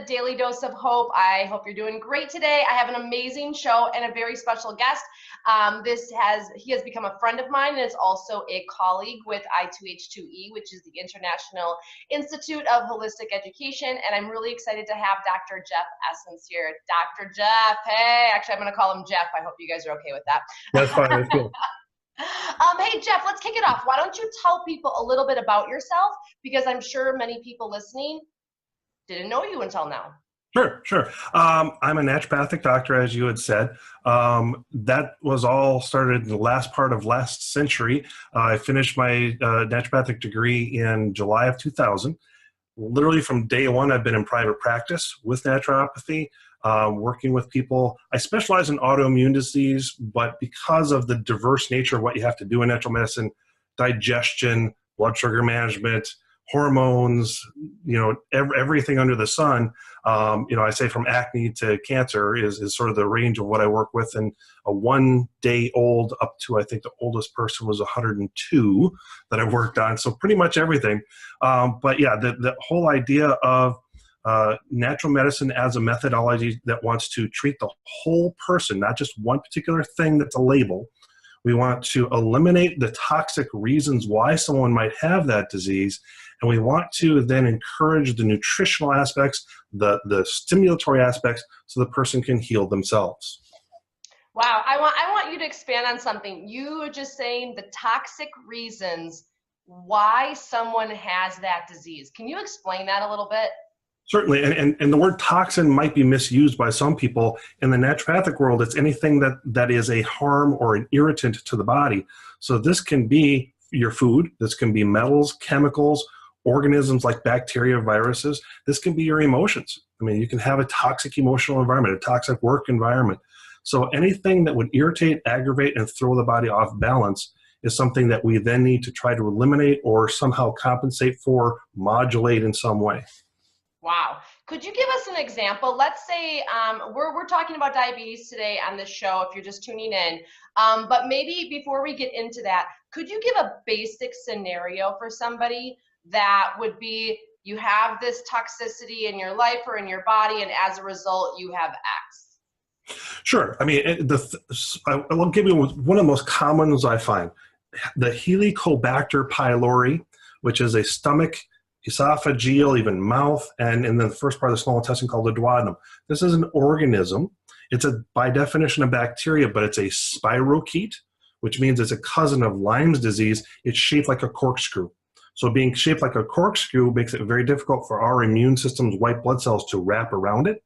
to Daily Dose of Hope. I hope you're doing great today. I have an amazing show and a very special guest. He has become a friend of mine and is also a colleague with I2H2E, which is the International Institute of Holistic Education. And I'm really excited to have Dr. Jeff Essen here. Dr. Jeff, hey, actually, I'm going to call him Jeff. I hope you guys are okay with that. That's fine. That's cool. Hey, Jeff, let's kick it off. Why don't you tell people a little bit about yourself? Because I'm sure many people listening didn't know you until now. Sure. I'm a naturopathic doctor, as you had said. That was all started in the last part of last century. I finished my naturopathic degree in July of 2000. Literally from day one, I've been in private practice with naturopathy, working with people. I specialize in autoimmune disease, but because of the diverse nature of what you have to do in natural medicine, digestion, blood sugar management, hormones, everything under the sun, I say from acne to cancer is sort of the range of what I work with. And a 1 day old up to, I think the oldest person was 102 that I worked on. So pretty much everything. But yeah, the whole idea of natural medicine as a methodology that wants to treat the whole person, not just one particular thing that's a label. We want to eliminate the toxic reasons why someone might have that disease. And we want to then encourage the nutritional aspects, the stimulatory aspects, so the person can heal themselves. Wow. I want you to expand on something. You were just saying the toxic reasons why someone has that disease. Can you explain that a little bit? Certainly, and the word toxin might be misused by some people. In the naturopathic world, it's anything that is a harm or an irritant to the body. So this can be your food, this can be metals, chemicals, organisms like bacteria, viruses. This can be your emotions. I mean, you can have a toxic emotional environment, a toxic work environment. So anything that would irritate, aggravate, and throw the body off balance is something that we then need to try to eliminate or somehow compensate for, modulate in some way. Wow. Could you give us an example? Let's say we're talking about diabetes today on this show if you're just tuning in. But maybe before we get into that, could you give a basic scenario for somebody that would be, you have this toxicity in your life or in your body, and as a result, you have X? Sure. I mean, I will give you one of the most common ones I find. The Helicobacter pylori, which is a stomach, esophageal, even mouth, and in the first part of the small intestine called the duodenum. This is an organism. It's by definition a bacteria, but it's a spirochete, which means it's a cousin of Lyme's disease. It's shaped like a corkscrew. So being shaped like a corkscrew makes it very difficult for our immune system's white blood cells to wrap around it.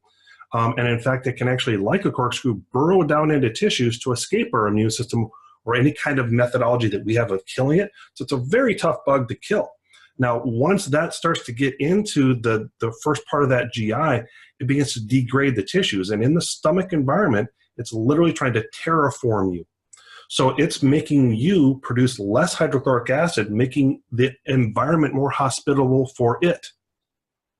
And in fact, it can actually, like a corkscrew, burrow down into tissues to escape our immune system or any kind of methodology that we have of killing it. So it's a very tough bug to kill. Now, once that starts to get into the first part of that GI, it begins to degrade the tissues. And in the stomach environment, it's literally trying to terraform you. So it's making you produce less hydrochloric acid, making the environment more hospitable for it.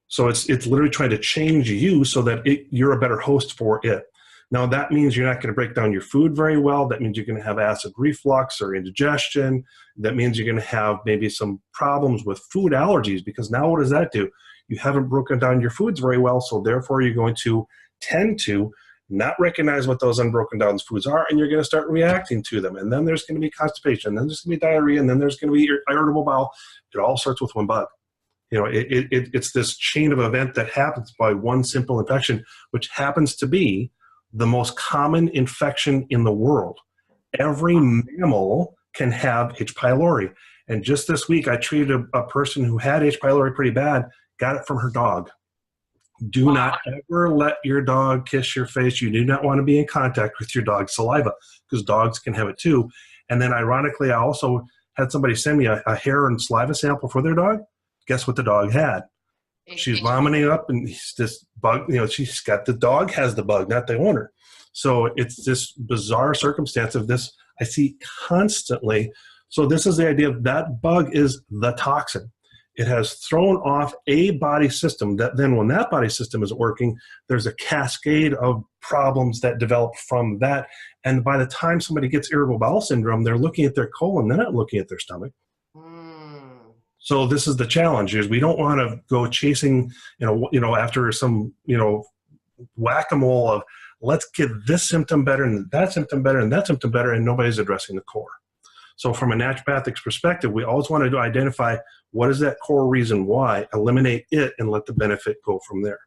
So it's literally trying to change you so that you're a better host for it. Now, that means you're not going to break down your food very well. That means you're going to have acid reflux or indigestion. That means you're going to have maybe some problems with food allergies, because now what does that do? You haven't broken down your foods very well, so therefore you're going to tend to not recognize what those unbroken down foods are, and you're going to start reacting to them. And then there's going to be constipation, then there's going to be diarrhea, and then there's going to be irritable bowel. It all starts with one bug. It's this chain of event that happens by one simple infection, which happens to be the most common infection in the world. Every mammal can have H. pylori. And just this week, I treated a person who had H. pylori pretty bad, got it from her dog. Do not ever let your dog kiss your face. You do not want to be in contact with your dog's saliva, because dogs can have it too. And then ironically, I also had somebody send me a hair and saliva sample for their dog. Guess what the dog had? She's vomiting up, and this bug, she's got, the dog has the bug, not the owner. So it's this bizarre circumstance of this I see constantly. So this is the idea of that bug is the toxin. It has thrown off a body system that then when that body system isn't working, there's a cascade of problems that develop from that. And by the time somebody gets irritable bowel syndrome, they're looking at their colon, they're not looking at their stomach. So this is the challenge: is we don't want to go chasing, after some, whack-a-mole of let's get this symptom better and that symptom better and that symptom better, and nobody's addressing the core. So from a naturopathic perspective, we always want to identify what is that core reason why, eliminate it, and let the benefit go from there.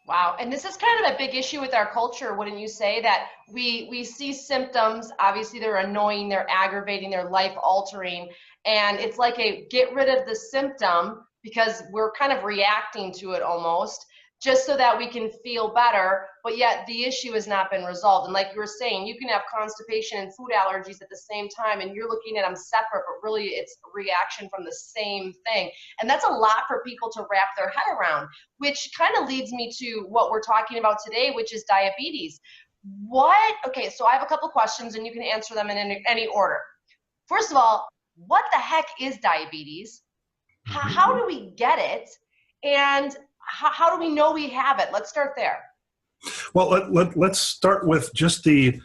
Wow. And this is kind of a big issue with our culture, wouldn't you say? That we see symptoms, obviously they're annoying, they're aggravating, they're life altering. And it's like a get rid of the symptom because we're kind of reacting to it almost, just so that we can feel better, but yet the issue has not been resolved. And like you were saying, you can have constipation and food allergies at the same time, and you're looking at them separate, but really it's a reaction from the same thing. And that's a lot for people to wrap their head around, which kind of leads me to what we're talking about today, which is diabetes. Okay, so I have a couple questions, and you can answer them in any order. First of all, what the heck is diabetes? How do we get it? And how do we know we have it? Let's start there. Well, let's start with just the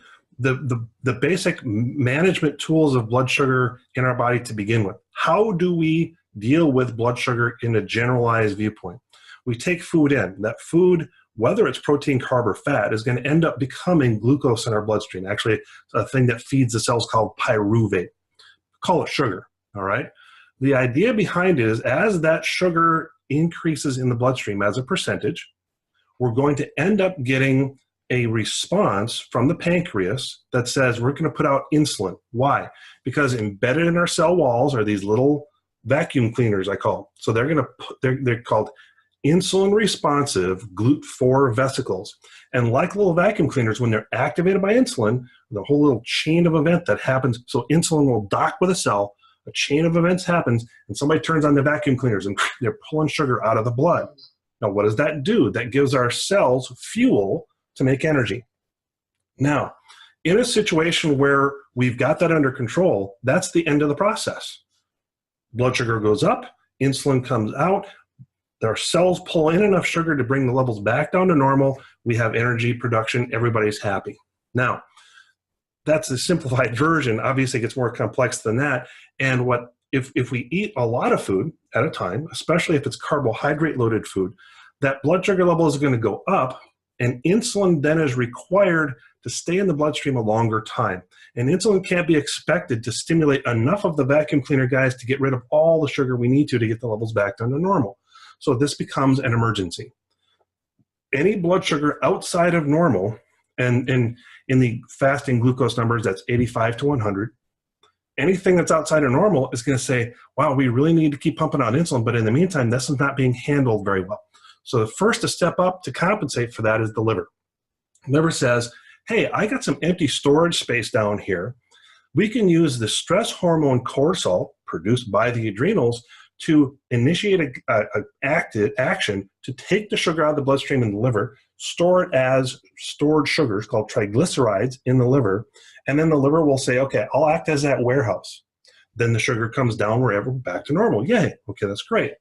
basic management tools of blood sugar in our body to begin with. How do we deal with blood sugar in a generalized viewpoint? We take food in. That food, whether it's protein, carb, or fat, is going to end up becoming glucose in our bloodstream. Actually, a thing that feeds the cells called pyruvate. Call it sugar, all right? The idea behind it is as that sugar increases in the bloodstream as a percentage, we're going to end up getting a response from the pancreas that says we're going to put out insulin. Why? Because embedded in our cell walls are these little vacuum cleaners, I call them. So they're called insulin responsive GLUT4 vesicles. And like little vacuum cleaners, when they're activated by insulin, the whole little chain of event that happens, so insulin will dock with a cell, a chain of events happens, and somebody turns on the vacuum cleaners and they're pulling sugar out of the blood. Now, what does that do? That gives our cells fuel to make energy. Now, in a situation where we've got that under control, that's the end of the process. Blood sugar goes up, insulin comes out, our cells pull in enough sugar to bring the levels back down to normal, we have energy production, everybody's happy. Now, that's a simplified version. Obviously, it gets more complex than that. And if we eat a lot of food at a time, especially if it's carbohydrate-loaded food, that blood sugar level is going to go up, and insulin then is required to stay in the bloodstream a longer time. And insulin can't be expected to stimulate enough of the vacuum cleaner guys to get rid of all the sugar we need to get the levels back down to normal. So this becomes an emergency. Any blood sugar outside of normal, and in the fasting glucose numbers, that's 85 to 100. Anything that's outside of normal is going to say, wow, we really need to keep pumping out insulin, but in the meantime, this is not being handled very well. So the first to step up to compensate for that is the liver. The liver says, hey, I got some empty storage space down here. We can use the stress hormone cortisol produced by the adrenals to initiate an action to take the sugar out of the bloodstream in the liver, store it as stored sugars called triglycerides in the liver, and then the liver will say, okay, I'll act as that warehouse. Then the sugar comes down wherever, back to normal. Yay, okay, that's great.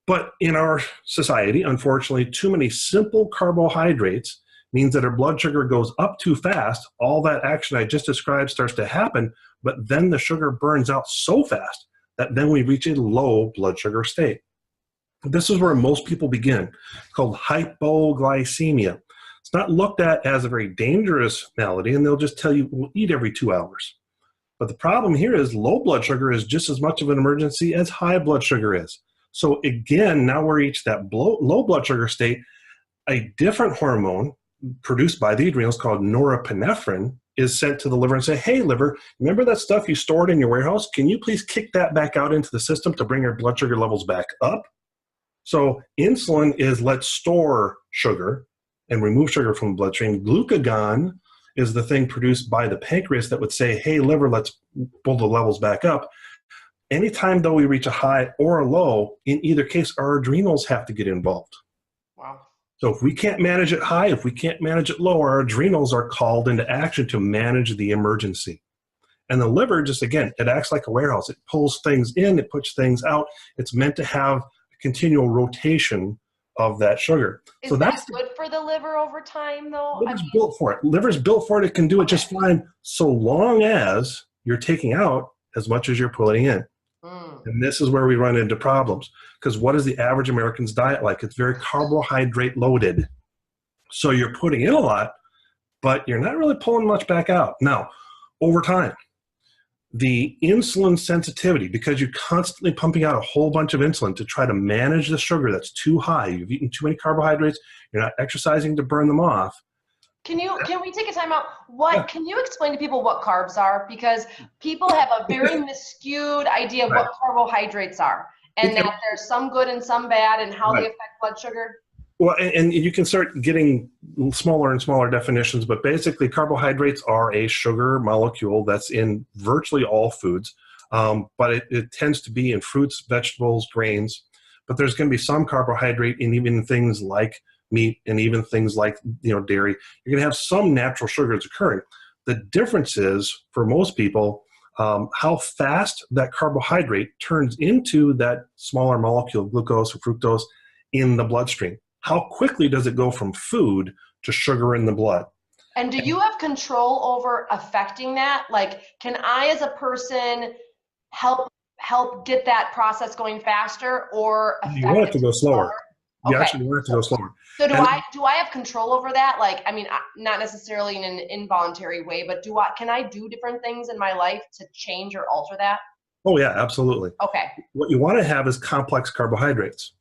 But in our society, unfortunately, too many simple carbohydrates means that our blood sugar goes up too fast. All that action I just described starts to happen, but then the sugar burns out so fast that then we reach a low blood sugar state. This is where most people begin, called hypoglycemia. It's not looked at as a very dangerous malady, and they'll just tell you, we'll eat every 2 hours. But the problem here is low blood sugar is just as much of an emergency as high blood sugar is. So again, now we're reached that low blood sugar state. A different hormone produced by the adrenals called norepinephrine is sent to the liver and say, hey, liver, remember that stuff you stored in your warehouse? Can you please kick that back out into the system to bring our blood sugar levels back up? So insulin is let's store sugar and remove sugar from the bloodstream. Glucagon is the thing produced by the pancreas that would say, hey, liver, let's pull the levels back up. Anytime, though, we reach a high or a low, in either case, our adrenals have to get involved. Wow. So if we can't manage it high, if we can't manage it low, our adrenals are called into action to manage the emergency. And the liver, just again, it acts like a warehouse. It pulls things in, it puts things out. It's meant to have a continual rotation of that sugar. Is that good for the liver over time, though? Liver's built for it. Liver's built for it. It can do it just fine, so long as you're taking out as much as you're pulling in. Mm. And this is where we run into problems, because what is the average American's diet like? It's very carbohydrate loaded. So you're putting in a lot, but you're not really pulling much back out. Now, over time, the insulin sensitivity, because you're constantly pumping out a whole bunch of insulin to try to manage the sugar that's too high, you've eaten too many carbohydrates, you're not exercising to burn them off. Can we take a time out? Yeah, Can you explain to people what carbs are? Because people have a very miscued idea of right. what carbohydrates are, and that there's some good and some bad, and how they Right. affect blood sugar. Well, and you can start getting smaller and smaller definitions, but basically carbohydrates are a sugar molecule that's in virtually all foods, but it tends to be in fruits, vegetables, grains, but there's going to be some carbohydrate in even things like meat and even things like dairy. You're going to have some natural sugars occurring. The difference is, for most people, how fast that carbohydrate turns into that smaller molecule, glucose or fructose, in the bloodstream. How quickly does it go from food to sugar in the blood? And do you have control over affecting that? Like, can I, as a person, help get that process going faster, or You affect want it it to go slower? slower. You Okay. actually want it to go slower. So do And I have control over that? Like, I mean, not necessarily in an involuntary way, but can I do different things in my life to change or alter that? oh yeah, absolutely. Okay. What you want to have is complex carbohydrates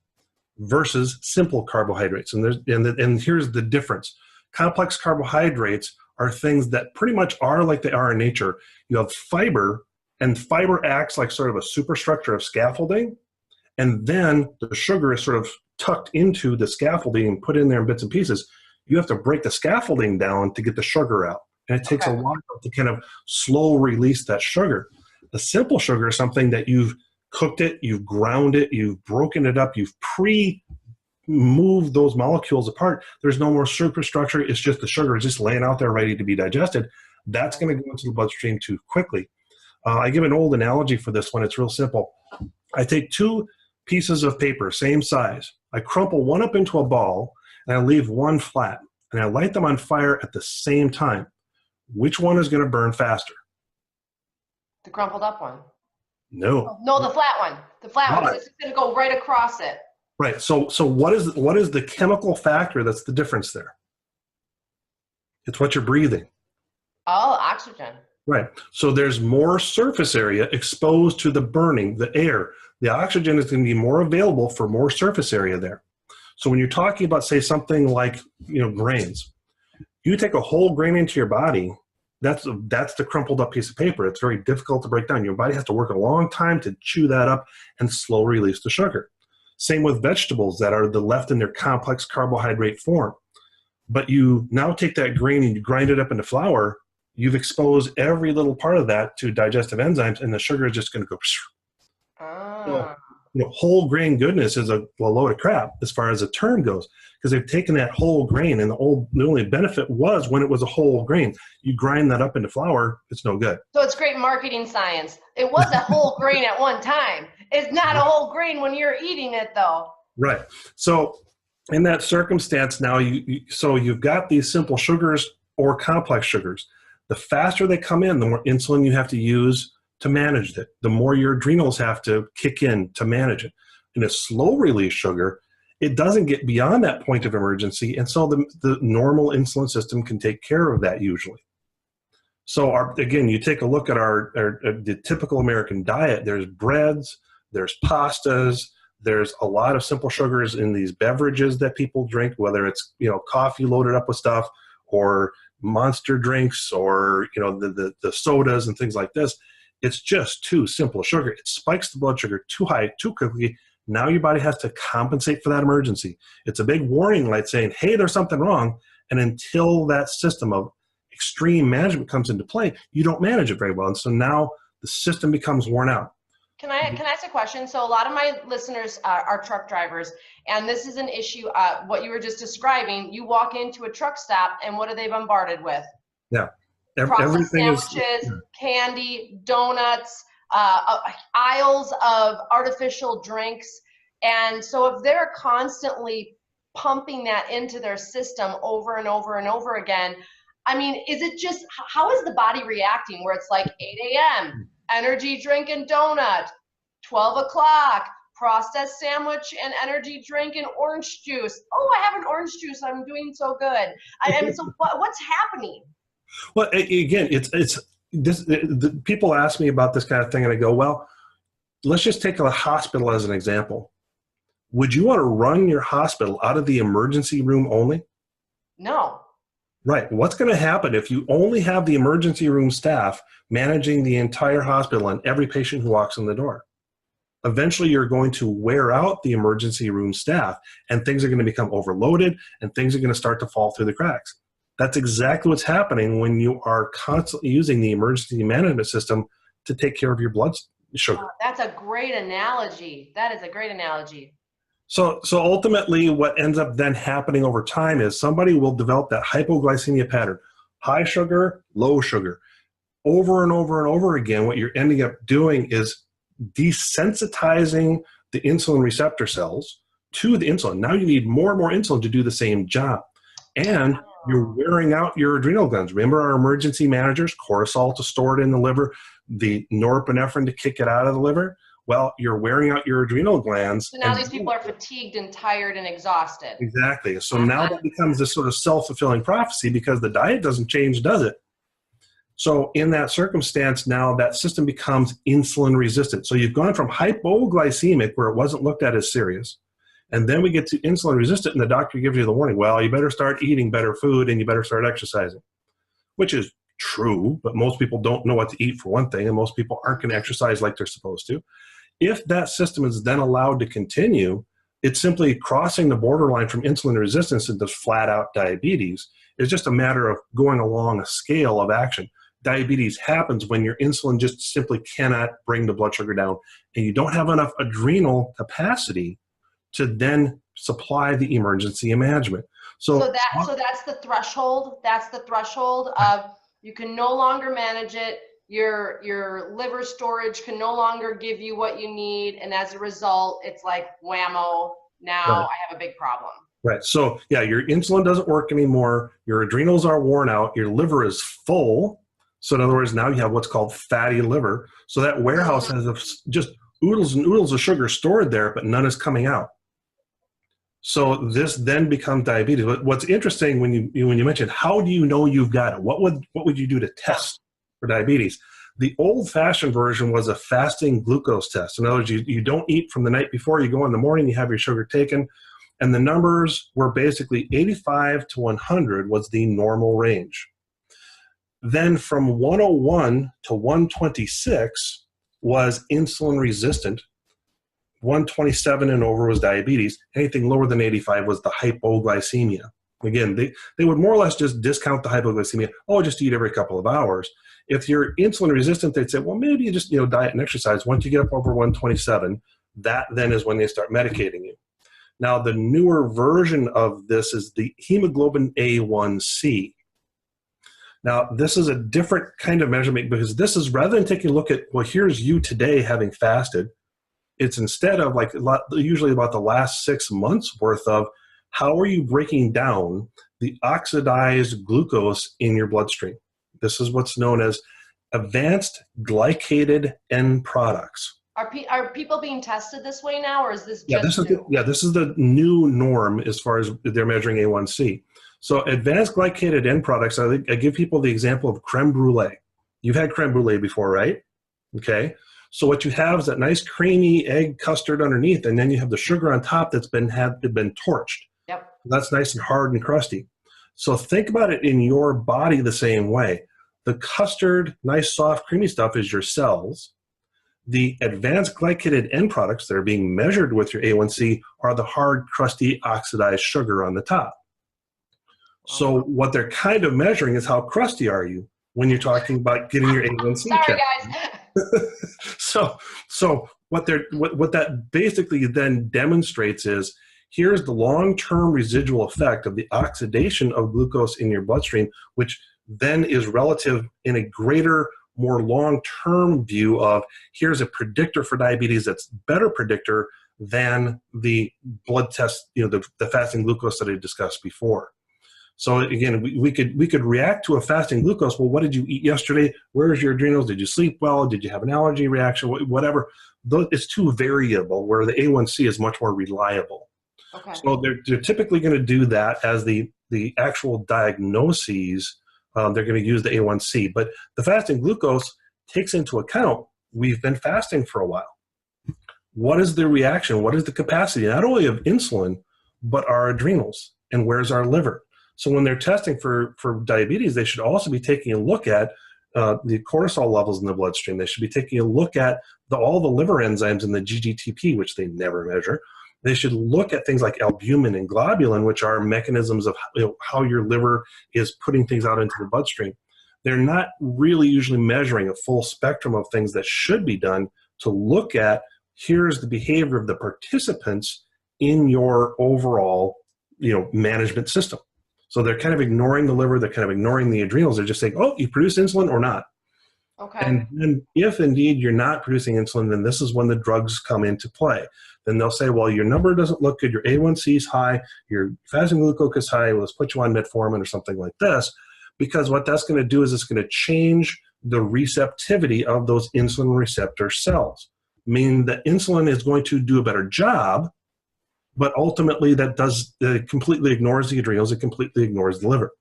versus simple carbohydrates. And here's the difference. Complex carbohydrates are things that pretty much are like they are in nature. You have fiber, and fiber acts like sort of a superstructure of scaffolding, and then the sugar is sort of tucked into the scaffolding and put in there in bits and pieces. You have to break the scaffolding down to get the sugar out. And it takes a Okay. while to kind of slow release that sugar. The simple sugar is something that you've cooked it, you've ground it, you've broken it up, you've moved those molecules apart. There's no more superstructure. It's just the sugar is just laying out there ready to be digested. That's going to go into the bloodstream too quickly. I give an old analogy for this one. It's real simple. I take two pieces of paper, same size. I crumple one up into a ball, and I leave one flat, and I light them on fire at the same time. Which one is going to burn faster? The crumpled up one. No. No, the flat one. The flat one, Right. because it's going to go right across it. Right. So what is the chemical factor that's the difference there? It's what you're breathing. Oh, oxygen. Right. So there's more surface area exposed to the burning, the air. The oxygen is going to be more available for more surface area there. So when you're talking about, say, something like, grains, you take a whole grain into your body, that's the crumpled up piece of paper. It's very difficult to break down. Your body has to work a long time to chew that up and slow release the sugar. Same with vegetables that are left in their complex carbohydrate form. But you now take that grain and you grind it up into flour, you've exposed every little part of that to digestive enzymes, and the sugar is just going to go. Ah. Whole grain goodness is a load of crap as far as the term goes, because they've taken that whole grain, and the only benefit was when it was a whole grain. You grind that up into flour, it's no good. So it's great marketing science. It was a whole grain at one time. It's not a whole grain when you're eating it, though. Right. So in that circumstance, now you've got these simple sugars or complex sugars. The faster they come in, the more insulin you have to use to manage it, the more your adrenals have to kick in to manage it. In a slow release sugar, it doesn't get beyond that point of emergency, and so the normal insulin system can take care of that usually. So again, you take a look at the typical American diet. There's breads, there's pastas, there's a lot of simple sugars in these beverages that people drink, whether it's coffee loaded up with stuff, or monster drinks, or the sodas and things like this. It's just too simple sugar. It spikes the blood sugar too high, too quickly. Now your body has to compensate for that emergency. It's a big warning light saying, hey, there's something wrong. And until that system of extreme management comes into play, you don't manage it very well. And so now the system becomes worn out. Can I ask a question? So a lot of my listeners are truck drivers, and this is an issue. What you were just describing, you walk into a truck stop, and what are they bombarded with? Yeah. Processed Everything sandwiches, candy, donuts, aisles of artificial drinks. And so if they're constantly pumping that into their system over and over and over again, I mean, how is the body reacting where it's like 8 a.m., energy drink and donut, 12 o'clock, processed sandwich and energy drink and orange juice. Oh, I have an orange juice. I'm doing so good. So what's happening? Well, again, it's this. People ask me about this kind of thing, and I go, well, let's just take a hospital as an example. Would you want to run your hospital out of the emergency room only? No. Right. What's going to happen if you only have the emergency room staff managing the entire hospital and every patient who walks in the door? Eventually, you're going to wear out the emergency room staff, and things are going to become overloaded, and things are going to start to fall through the cracks. That's exactly what's happening when you are constantly using the emergency management system to take care of your blood sugar. Oh, that's a great analogy. That is a great analogy. So ultimately, what ends up then happening over time is somebody will develop that hypoglycemia pattern, high sugar, low sugar. Over and over and over again, what you're ending up doing is desensitizing the insulin receptor cells to the insulin. Now you need more and more insulin to do the same job. And you're wearing out your adrenal glands. Remember our emergency managers, cortisol to store it in the liver, the norepinephrine to kick it out of the liver? Well, you're wearing out your adrenal glands. So now these people are fatigued and tired and exhausted. Exactly. So now that becomes this sort of self-fulfilling prophecy because the diet doesn't change, does it? So in that circumstance, now that system becomes insulin resistant. So you've gone from hypoglycemic, where it wasn't looked at as serious, and then we get to insulin resistant, and the doctor gives you the warning, well, you better start eating better food and you better start exercising, which is true, but most people don't know what to eat for one thing, and most people aren't going to exercise like they're supposed to. If that system is then allowed to continue, it's simply crossing the borderline from insulin resistance into flat out diabetes. It's just a matter of going along a scale of action. Diabetes happens when your insulin just simply cannot bring the blood sugar down, and you don't have enough adrenal capacity to then supply the emergency management. So that's the threshold. That's the threshold of you can no longer manage it. Your liver storage can no longer give you what you need, and as a result, it's like whammo. Now right. I have a big problem. Right. So yeah, your insulin doesn't work anymore. Your adrenals are worn out. Your liver is full. So in other words, now you have what's called fatty liver. So that warehouse has just oodles and oodles of sugar stored there, but none is coming out. So this then becomes diabetes. But what's interesting when you mentioned, how do you know you've got it? What would you do to test for diabetes? The old-fashioned version was a fasting glucose test. In other words, you don't eat from the night before. You go in the morning, you have your sugar taken, and the numbers were basically 85 to 100 was the normal range. Then from 101 to 126 was insulin resistant. 127 and over was diabetes. Anything lower than 85 was the hypoglycemia. Again, they would more or less just discount the hypoglycemia. Oh, just eat every couple of hours. If you're insulin resistant, they'd say, well, maybe you just diet and exercise. Once you get up over 127, that then is when they start medicating you. Now, the newer version of this is the hemoglobin A1C. Now, this is a different kind of measurement because this is, rather than taking a look at, well, here's you today having fasted, it's instead of like usually about the last 6 months worth of how are you breaking down the oxidized glucose in your bloodstream. This is what's known as advanced glycated end products. Are people being tested this way now, or is this just this is the new norm as far as they're measuring A1C. So advanced glycated end products, I give people the example of creme brulee. You've had creme brulee before, right? Okay. So what you have is that nice creamy egg custard underneath, and then you have the sugar on top that's been torched. Yep. That's nice and hard and crusty. So think about it in your body the same way. The custard, nice soft creamy stuff is your cells. The advanced glycated end products that are being measured with your A1C are the hard, crusty, oxidized sugar on the top. So what they're kind of measuring is how crusty are you when you're talking about getting your A1C checked. Sorry, guys. So what that basically then demonstrates is here's the long-term residual effect of the oxidation of glucose in your bloodstream, which then is relative in a greater, more long-term view of here's a predictor for diabetes that's better predictor than the blood test, the fasting glucose that I discussed before. So again, we could react to a fasting glucose. Well, what did you eat yesterday? Where's your adrenals? Did you sleep well? Did you have an allergy reaction? Whatever. it's too variable, where the A1C is much more reliable. Okay. So they're typically going to do that as the actual diagnoses. They're going to use the A1C. But the fasting glucose takes into account, we've been fasting for a while. What is the reaction? What is the capacity, not only of insulin, but our adrenals? And where's our liver? So when they're testing for diabetes, they should also be taking a look at the cortisol levels in the bloodstream. They should be taking a look at all the liver enzymes in the GGTP, which they never measure. They should look at things like albumin and globulin, which are mechanisms of how your liver is putting things out into the bloodstream. They're not really usually measuring a full spectrum of things that should be done to look at, here's the behavior of the participants in your overall management system. So they're kind of ignoring the liver, they're kind of ignoring the adrenals. They're just saying, oh, you produce insulin or not. Okay. And then if indeed you're not producing insulin, then this is when the drugs come into play. Then they'll say, well, your number doesn't look good, your A1C is high, your fasting glucose is high, let's put you on metformin or something like this, because what that's going to do is it's going to change the receptivity of those insulin receptor cells, meaning that insulin is going to do a better job, but ultimately that completely ignores the adrenals, it completely ignores the liver.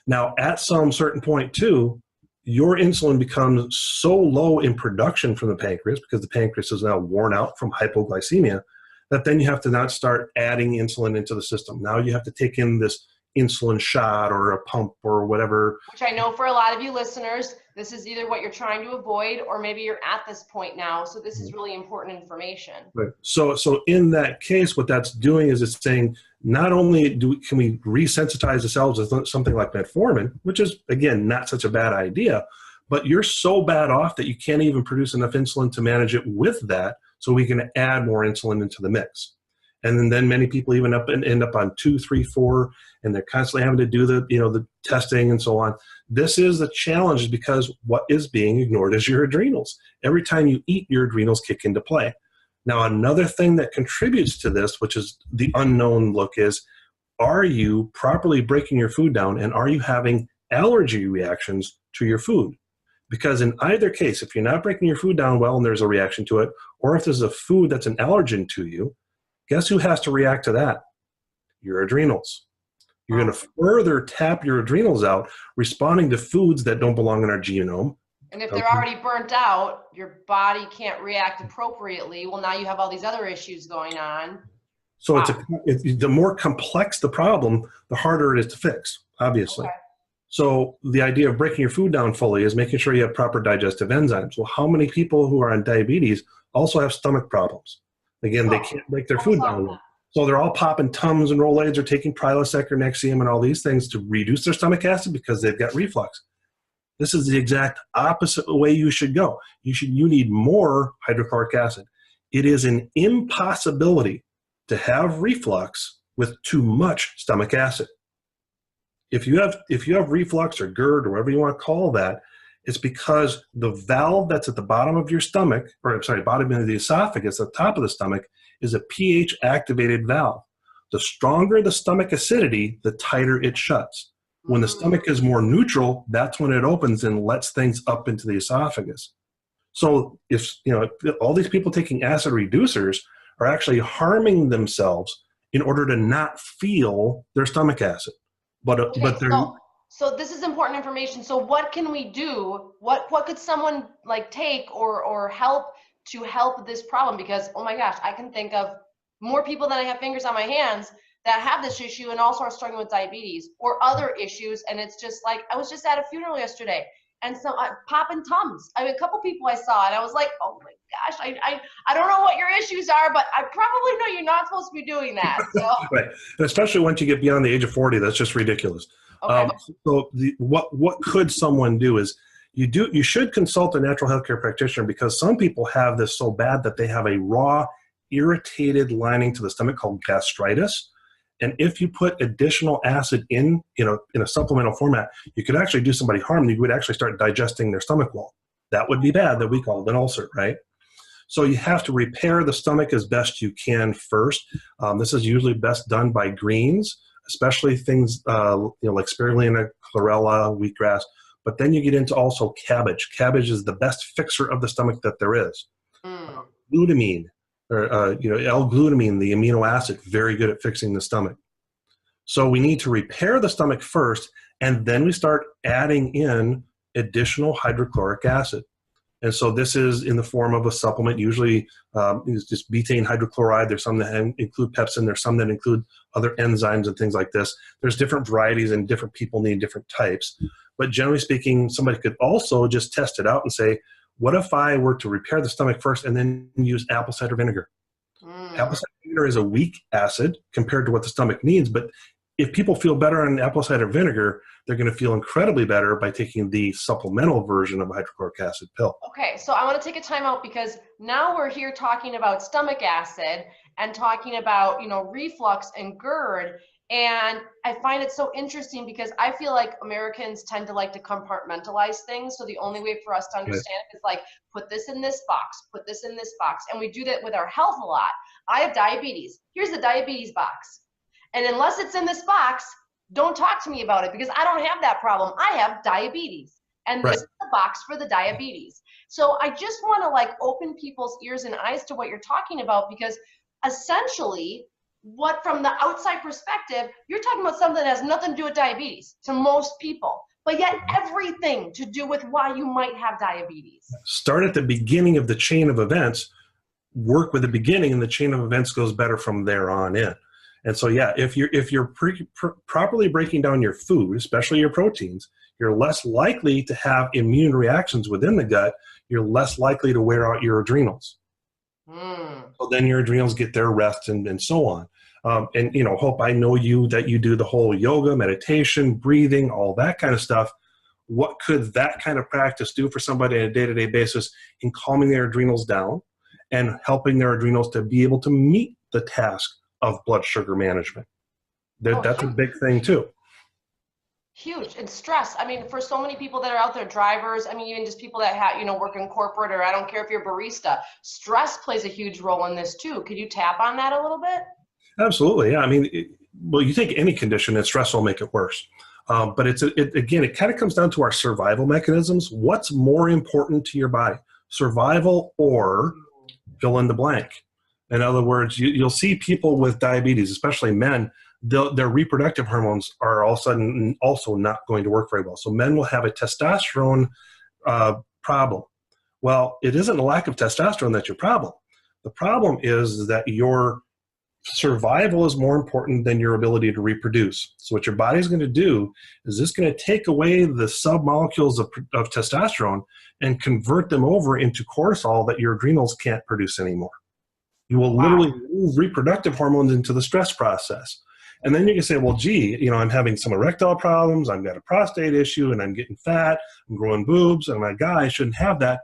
Now, at some certain point too, your insulin becomes so low in production from the pancreas, because the pancreas is now worn out from hypoglycemia, that then you have to not start adding insulin into the system. Now you have to take in this insulin shot or a pump or whatever. Which I know for a lot of you listeners, this is either what you're trying to avoid, or maybe you're at this point now. So this is really important information. Right. So in that case, what that's doing is it's saying, not only can we resensitize the cells with something like metformin, which is, again, not such a bad idea, but you're so bad off that you can't even produce enough insulin to manage it with that, so we can add more insulin into the mix. And then many people even end up on 2, 3, 4, and they're constantly having to do the testing and so on. This is the challenge, because what is being ignored is your adrenals. Every time you eat, your adrenals kick into play. Now, another thing that contributes to this, which is the unknown look, is, are you properly breaking your food down, and are you having allergy reactions to your food? Because in either case, if you're not breaking your food down well and there's a reaction to it, or if there's a food that's an allergen to you, guess who has to react to that? Your adrenals. You're going to further tap your adrenals out, responding to foods that don't belong in our genome. And if they're already burnt out, your body can't react appropriately. Well, now you have all these other issues going on. So the more complex the problem, the harder it is to fix, obviously. Okay. So the idea of breaking your food down fully is making sure you have proper digestive enzymes. Well, how many people who are on diabetes also have stomach problems? Again, they can't break their food down. So they're all popping Tums and Rolaids, or taking Prilosec or Nexium and all these things to reduce their stomach acid because they've got reflux. This is the exact opposite way you should go. You need more hydrochloric acid. It is an impossibility to have reflux with too much stomach acid. If you have reflux or GERD or whatever you want to call that, it's because the valve that's at the bottom of your stomach, bottom of the esophagus, at the top of the stomach, is a pH activated valve. The stronger the stomach acidity, the tighter it shuts. When the stomach is more neutral, that's when it opens and lets things up into the esophagus. So if all these people taking acid reducers are actually harming themselves in order to not feel their stomach acid. But they're So this is important information. So what can we do? What could someone take or help to help this problem? Because, oh my gosh, I can think of more people than I have fingers on my hands that have this issue and also are struggling with diabetes or other issues. And it's just like, I was just at a funeral yesterday, and so popping Tums. I mean, a couple people I saw, and I was like, oh my gosh, I don't know what your issues are, but I probably know you're not supposed to be doing that. So. Right. Especially once you get beyond the age of 40, that's just ridiculous. Okay. What could someone do is, you should consult a natural healthcare practitioner, because some people have this so bad that they have a raw, irritated lining to the stomach called gastritis. And if you put additional acid in a supplemental format, you could actually do somebody harm. You would actually start digesting their stomach wall. That would be bad. That we call it an ulcer, right? So you have to repair the stomach as best you can first. This is usually best done by greens, especially things like spirulina, chlorella, wheatgrass. But then you get into also cabbage. Cabbage is the best fixer of the stomach that there is. Mm. Glutamine, or L-glutamine, the amino acid, very good at fixing the stomach. So we need to repair the stomach first, and then we start adding in additional hydrochloric acid. And so this is in the form of a supplement, usually it's just betaine hydrochloride. There's some that include pepsin. There's some that include other enzymes and things like this. There's different varieties and different people need different types. But generally speaking, somebody could also just test it out and say, what if I were to repair the stomach first and then use apple cider vinegar? Apple cider vinegar is a weak acid compared to what the stomach needs, but if people feel better on apple cider vinegar, they're going to feel incredibly better by taking the supplemental version of a hydrochloric acid pill. Okay, so I want to take a time out because now we're here talking about stomach acid and talking about, reflux and GERD. And I find it so interesting because I feel like Americans tend to like to compartmentalize things. So the only way for us to understand it is like, put this in this box, put this in this box. And we do that with our health a lot. I have diabetes. Here's the diabetes box. And unless it's in this box, don't talk to me about it because I don't have that problem. I have diabetes. And this is the box for the diabetes. So I just want to open people's ears and eyes to what you're talking about, because essentially what from the outside perspective, you're talking about something that has nothing to do with diabetes to most people, but yet everything to do with why you might have diabetes. Start at the beginning of the chain of events, work with the beginning, and the chain of events goes better from there on in. And so, yeah, if you're properly breaking down your food, especially your proteins, you're less likely to have immune reactions within the gut. You're less likely to wear out your adrenals. So then your adrenals get their rest and so on. Hope, I know that you do the whole yoga, meditation, breathing, all that kind of stuff. What could that kind of practice do for somebody on a day-to-day basis in calming their adrenals down and helping their adrenals to be able to meet the task of blood sugar management? That's a big thing too. Huge. And stress. I mean, for so many people that are out there, drivers, even just people that work in corporate, or I don't care if you're a barista, stress plays a huge role in this too. Could you tap on that a little bit? Absolutely. Yeah. You take any condition and stress will make it worse. But it kind of comes down to our survival mechanisms. What's more important to your body? Survival or fill in the blank. In other words, you'll see people with diabetes, especially men, their reproductive hormones are all of a sudden also not going to work very well. So men will have a testosterone problem. Well, it isn't a lack of testosterone that's your problem. The problem is that your survival is more important than your ability to reproduce. So what your body's going to do is it's going to take away the submolecules of testosterone and convert them over into cortisol that your adrenals can't produce anymore. You will literally move reproductive hormones into the stress process. And then you can say, well, gee, I'm having some erectile problems, I've got a prostate issue, and I'm getting fat, I'm growing boobs, and my guy shouldn't have that.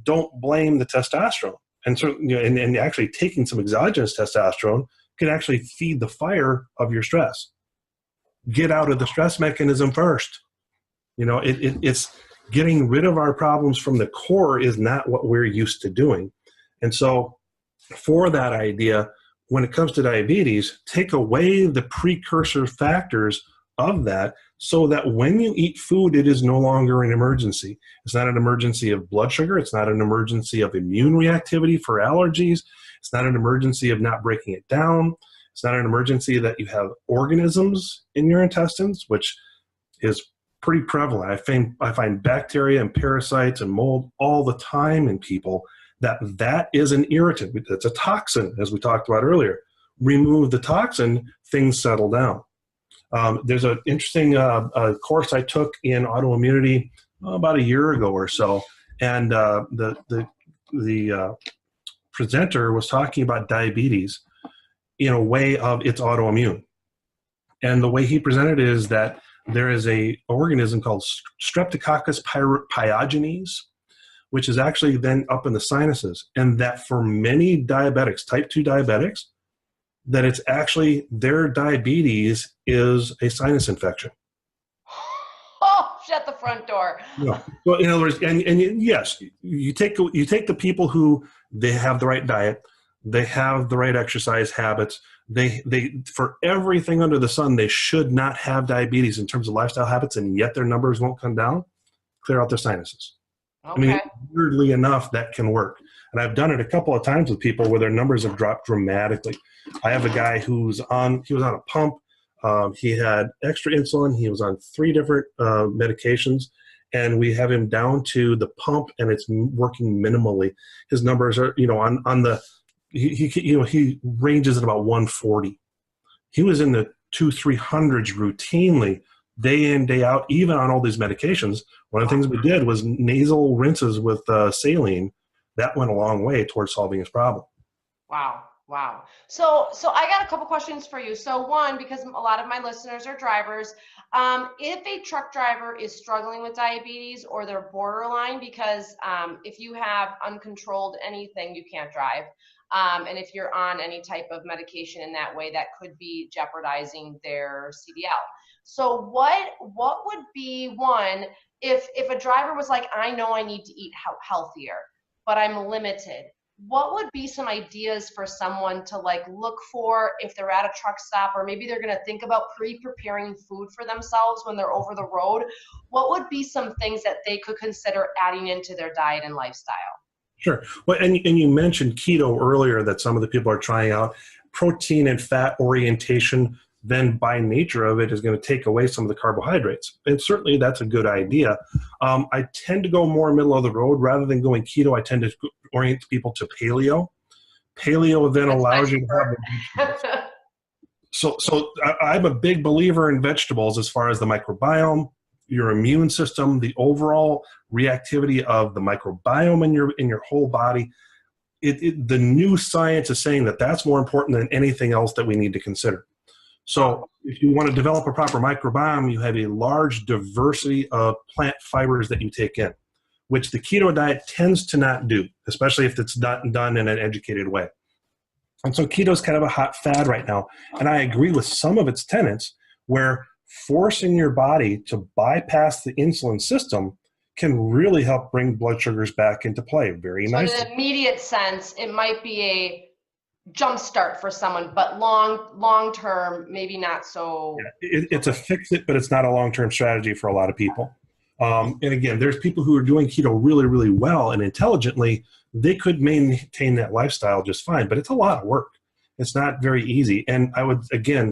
Don't blame the testosterone. And so, and actually taking some exogenous testosterone can actually feed the fire of your stress. Get out of the stress mechanism first. It's getting rid of our problems from the core is not what we're used to doing. And so for that idea, when it comes to diabetes, take away the precursor factors of that so that when you eat food, it is no longer an emergency. It's not an emergency of blood sugar. It's not an emergency of immune reactivity for allergies. It's not an emergency of not breaking it down. It's not an emergency that you have organisms in your intestines, which is pretty prevalent. I find bacteria and parasites and mold all the time in people. That is an irritant. It's a toxin, as we talked about earlier. Remove the toxin, things settle down. There's an interesting course I took in autoimmunity about a year ago or so, and the presenter was talking about diabetes in a way of it's autoimmune. And the way he presented it is that there is a organism called Streptococcus pyogenes, which is actually then up in the sinuses. And that for many diabetics, type 2 diabetics, that it's actually their diabetes is a sinus infection. Oh, shut the front door. Yeah. Well, in other words, and yes, you take the people who they have the right diet, they have the right exercise habits, they for everything under the sun, they should not have diabetes in terms of lifestyle habits, and yet their numbers won't come down. Clear out their sinuses. Okay. Weirdly enough, that can work. And I've done it a couple of times with people where their numbers have dropped dramatically. I have a guy he was on a pump. He had extra insulin. He was on 3 different medications, and we have him down to the pump, and it's working minimally. His numbers are, on the, he ranges at about 140. He was in the 200-300s routinely, day in, day out, even on all these medications. One of the things we did was nasal rinses with saline. That went a long way towards solving his problem. Wow. Wow. So I got a couple questions for you. So one, because a lot of my listeners are drivers, if a truck driver is struggling with diabetes or they're borderline, because if you have uncontrolled anything, you can't drive. And if you're on any type of medication in that way, that could be jeopardizing their CDL. So what would be one, if a driver was like, I know I need to eat healthier, but I'm limited, what would be some ideas for someone to like look for if they're at a truck stop, or maybe they're going to think about pre-preparing food for themselves when they're over the road? What would be some things that they could consider adding into their diet and lifestyle? Sure. Well, and you mentioned keto earlier, that some of the people are trying out. Protein and fat orientation, then by nature of it, is going to take away some of the carbohydrates. And certainly that's a good idea. I tend to go more middle of the road rather than going keto. I tend to orient people to paleo. Paleo then allows you to have So I'm a big believer in vegetables as far as the microbiome, your immune system, the overall reactivity of the microbiome in your whole body. The new science is saying that that's more important than anything else that we need to consider. So if you want to develop a proper microbiome, you have a large diversity of plant fibers that you take in, which the keto diet tends to not do, especially if it's not done in an educated way. And so keto is kind of a hot fad right now. And I agree with some of its tenets, where forcing your body to bypass the insulin system can really help bring blood sugars back into play very nicely. In an immediate sense, it might be a jump start for someone, but long term, maybe not so. Yeah, it's a fix it, but it's not a long-term strategy for a lot of people. And again, there's people who are doing keto really, really well and intelligently. They could maintain that lifestyle just fine, but it's a lot of work. It's not very easy. And I would, again,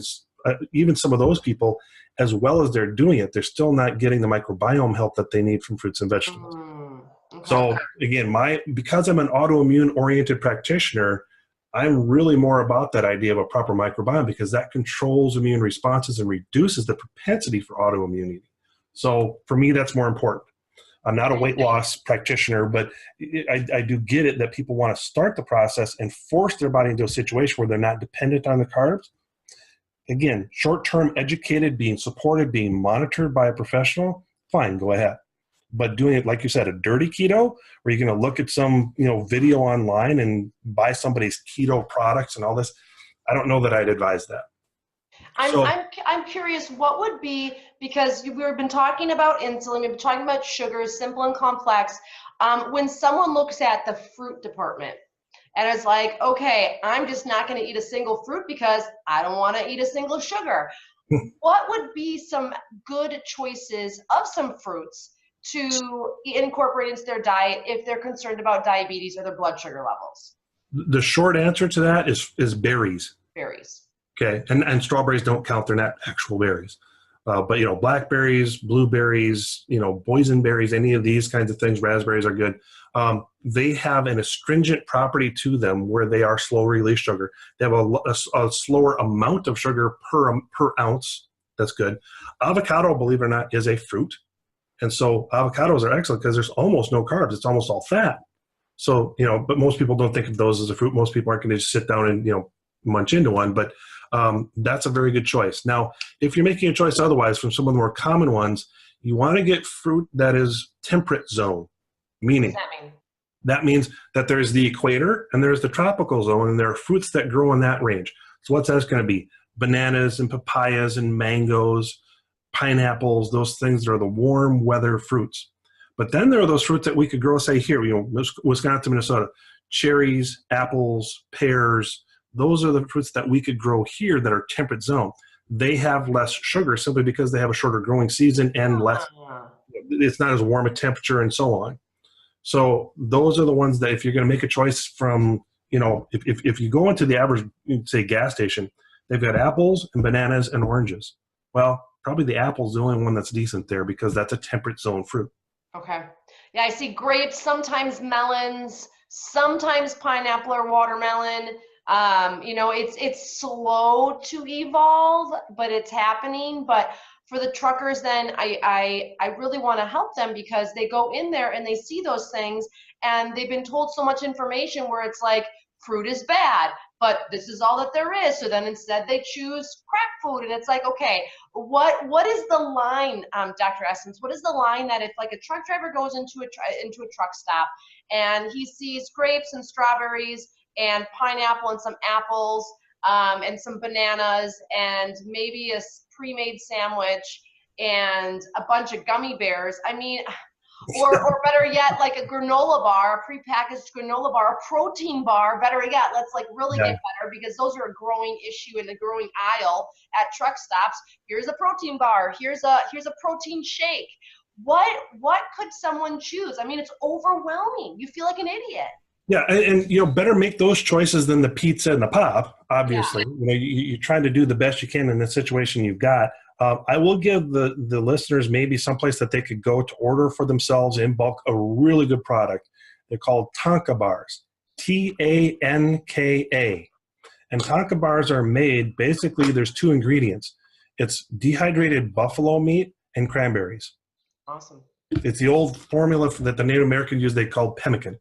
even some of those people, as well as they're doing it, they're still not getting the microbiome help that they need from fruits and vegetables. Okay. So again, because I'm an autoimmune oriented practitioner, I'm really more about that idea of a proper microbiome, because that controls immune responses and reduces the propensity for autoimmunity. So for me, that's more important. I'm not a weight loss practitioner, but I do get it that people want to start the process and force their body into a situation where they're not dependent on the carbs. Again, short-term educated, being supported, being monitored by a professional, fine, go ahead. But doing it, like you said, a dirty keto, where you're going to look at some video online and buy somebody's keto products and all this, I don't know that I'd advise that. I'm curious, what would be, because we've been talking about insulin, we've been talking about sugars, simple and complex. When someone looks at the fruit department and is like, okay, I'm just not going to eat a single fruit because I don't want to eat a single sugar. What would be some good choices of some fruits to incorporate into their diet if they're concerned about diabetes or their blood sugar levels? The short answer to that is berries. Berries. Okay, and strawberries don't count; they're not actual berries. But blackberries, blueberries, boysenberries, any of these kinds of things, raspberries are good. They have an astringent property to them where they are slow release sugar. They have a slower amount of sugar per ounce. That's good. Avocado, believe it or not, is a fruit. And so avocados are excellent because there's almost no carbs. It's almost all fat. So, but most people don't think of those as a fruit. Most people aren't going to just sit down and, munch into one. But that's a very good choice. Now, if you're making a choice otherwise from some of the more common ones, you want to get fruit that is temperate zone. Meaning, what does that mean? That means that there's the equator and there's the tropical zone, and there are fruits that grow in that range. So what's that going to be? Bananas and papayas and mangoes, pineapples, those things that are the warm weather fruits. But then there are those fruits that we could grow, say here, Wisconsin, Minnesota, cherries, apples, pears. Those are the fruits that we could grow here that are temperate zone. They have less sugar simply because they have a shorter growing season and less, it's not as warm a temperature and so on. So those are the ones that if you're going to make a choice from, if you go into the average, say, gas station, they've got apples and bananas and oranges. Well, probably the apple's the only one that's decent there because that's a temperate zone fruit. Okay. Yeah, I see grapes, sometimes melons, sometimes pineapple or watermelon. It's slow to evolve, but it's happening. But for the truckers, then I really want to help them because they go in there and they see those things and they've been told so much information where it's like fruit is bad, but this is all that there is. So then instead they choose crap food, and it's like, okay, what is the line, Dr. Essence? What is the line that if like a truck driver goes into a truck stop and he sees grapes and strawberries and pineapple and some apples and some bananas and maybe a pre-made sandwich and a bunch of gummy bears? I mean, or better yet, like a granola bar, a prepackaged granola bar, a protein bar. Better yet, let's like really get better because those are a growing issue in the growing aisle at truck stops. Here's a protein bar. Here's a protein shake. What could someone choose? I mean, it's overwhelming. You feel like an idiot. Yeah, and better make those choices than the pizza and the pop. Obviously, you're trying to do the best you can in the situation you've got. I will give the listeners maybe someplace that they could go to order for themselves in bulk a really good product. They're called Tonka bars, Tanka. And Tonka bars are made, basically there's two ingredients. It's dehydrated buffalo meat and cranberries. Awesome. It's the old formula that the Native American used, they called pemmican.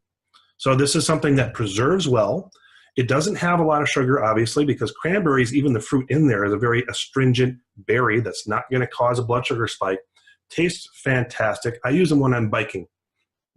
So this is something that preserves well. It doesn't have a lot of sugar, obviously, because cranberries, even the fruit in there, is a very astringent berry that's not going to cause a blood sugar spike. Tastes fantastic. I use them when I'm biking.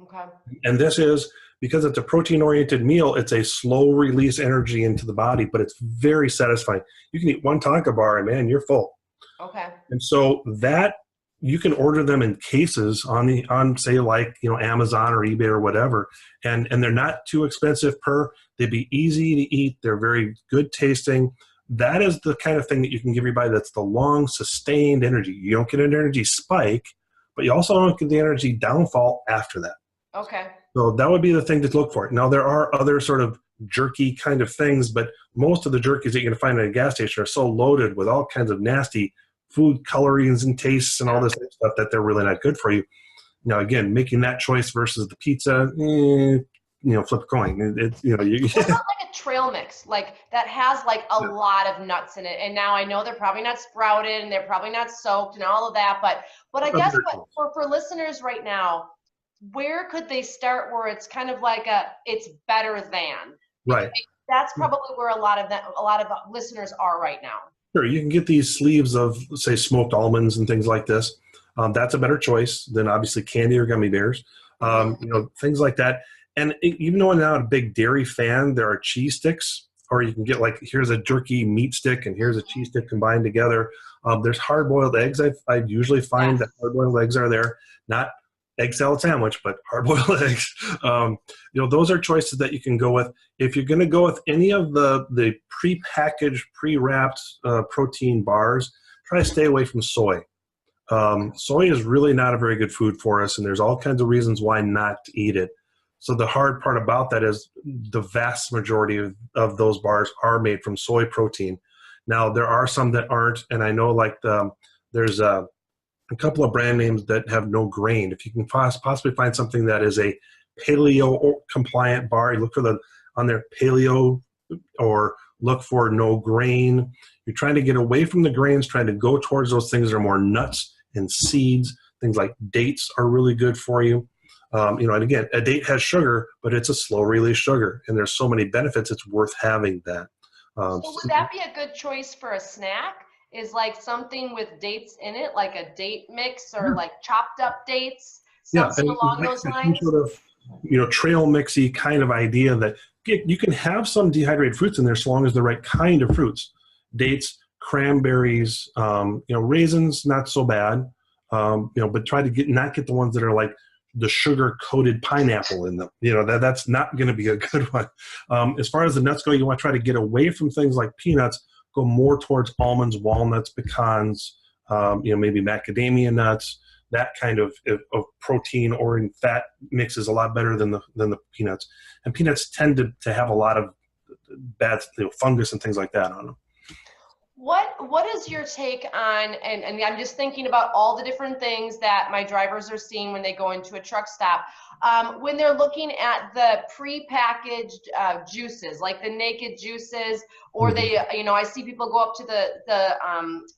Okay. And this is, because it's a protein-oriented meal, it's a slow-release energy into the body, but it's very satisfying. You can eat one Tonka bar, and man, you're full. Okay. And so that, you can order them in cases on say like Amazon or eBay or whatever, and they're not too expensive per. They'd be easy to eat. They're very good tasting. That is the kind of thing that you can give everybody. That's the long sustained energy. You don't get an energy spike, but you also don't get the energy downfall after that. Okay. So that would be the thing to look for. Now there are other sort of jerky kind of things, but most of the jerkies that you're going to find at a gas station are so loaded with all kinds of nasty food colorings and tastes and all this stuff that they're really not good for you. Now, again, making that choice versus the pizza, flip a coin. What about like a trail mix, like that has like a lot of nuts in it? And now I know they're probably not sprouted and they're probably not soaked and all of that, but I guess for listeners right now, where could they start where it's kind of like it's better than? Right. That's probably where a lot of listeners are right now. Sure, you can get these sleeves of, say, smoked almonds and things like this. That's a better choice than obviously candy or gummy bears. Things like that. And even though I'm not a big dairy fan, there are cheese sticks, or you can get like, here's a jerky meat stick and here's a cheese stick combined together. There's hard-boiled eggs. I usually find that hard-boiled eggs are there, not egg salad sandwich, but hard-boiled eggs. Those are choices that you can go with. If you're going to go with any of the pre-packaged, pre-wrapped protein bars, try to stay away from soy. Soy is really not a very good food for us, and there's all kinds of reasons why not to eat it. So the hard part about that is the vast majority of those bars are made from soy protein. Now, there are some that aren't, and I know like there's a couple of brand names that have no grain. If you can possibly find something that is a paleo compliant bar, you look for on their paleo, or look for no grain. You're trying to get away from the grains, trying to go towards those things that are more nuts and seeds. Things like dates are really good for you. And again, a date has sugar, but it's a slow release sugar, and there's so many benefits, it's worth having that. So would that be a good choice for a snack? Is like something with dates in it, like a date mix or like chopped up dates, something along those lines? Sort of, trail mixy kind of idea that you can have some dehydrated fruits in there so long as the right kind of fruits. Dates, cranberries, raisins, not so bad, but try to not get the ones that are like the sugar-coated pineapple in them. That's not going to be a good one. As far as the nuts go, you want to try to get away from things like peanuts, go more towards almonds, walnuts, pecans, maybe macadamia nuts, that kind of protein or in fat mix is a lot better than the peanuts. And peanuts tend to have a lot of bad fungus and things like that on them. What is your take on, and I'm just thinking about all the different things that my drivers are seeing when they go into a truck stop, when they're looking at the pre-packaged juices, like the naked juices, or they, I see people go up to the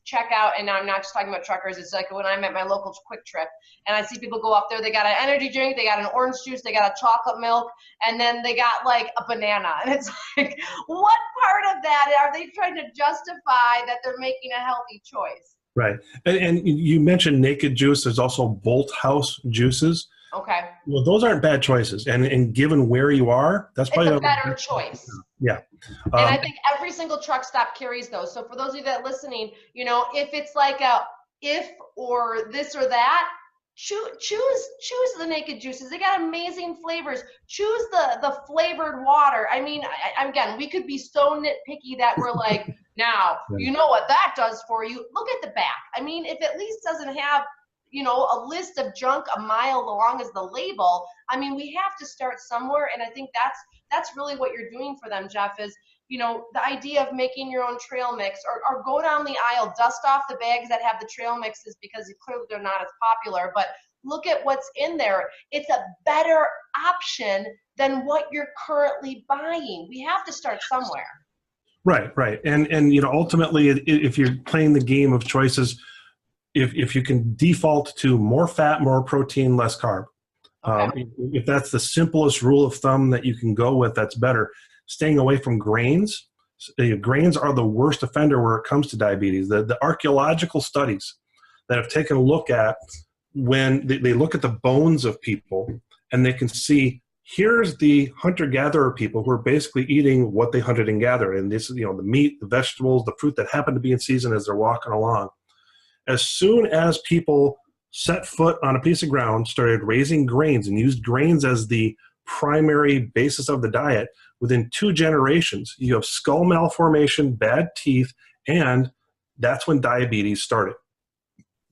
checkout, and I'm not just talking about truckers, it's like when I'm at my local Quick Trip, and I see people go up there, they got an energy drink, they got an orange juice, they got a chocolate milk, and then they got like a banana, and it's like, what part of that are they trying to justify that they're making a healthy choice? Right. And you mentioned naked juice. There's also Bolt House juices. Okay. Well, those aren't bad choices. And given where you are, that's probably a better choice. Yeah. And I think every single truck stop carries those. So for those of you that are listening, if it's like a if or this or that, choose the naked juices. They got amazing flavors. Choose the flavored water. I mean, again, we could be so nitpicky that we're like, now, you know what that does for you. Look at the back. I mean, if at least doesn't have, a list of junk a mile long as the label, I mean, we have to start somewhere. And I think that's really what you're doing for them, Jeff, is, the idea of making your own trail mix, or go down the aisle, dust off the bags that have the trail mixes because clearly they're not as popular, but look at what's in there. It's a better option than what you're currently buying. We have to start somewhere. Right. And ultimately, if you're playing the game of choices, if you can default to more fat, more protein, less carb, if that's the simplest rule of thumb that you can go with, that's better. Staying away from grains. Grains are the worst offender where it comes to diabetes. The archaeological studies that have taken a look at when they look at the bones of people, and they can see, here's the hunter-gatherer people who are basically eating what they hunted and gathered. And this is, the meat, the vegetables, the fruit that happen to be in season as they're walking along. As soon as people set foot on a piece of ground, started raising grains and used grains as the primary basis of the diet, within 2 generations, you have skull malformation, bad teeth, and that's when diabetes started.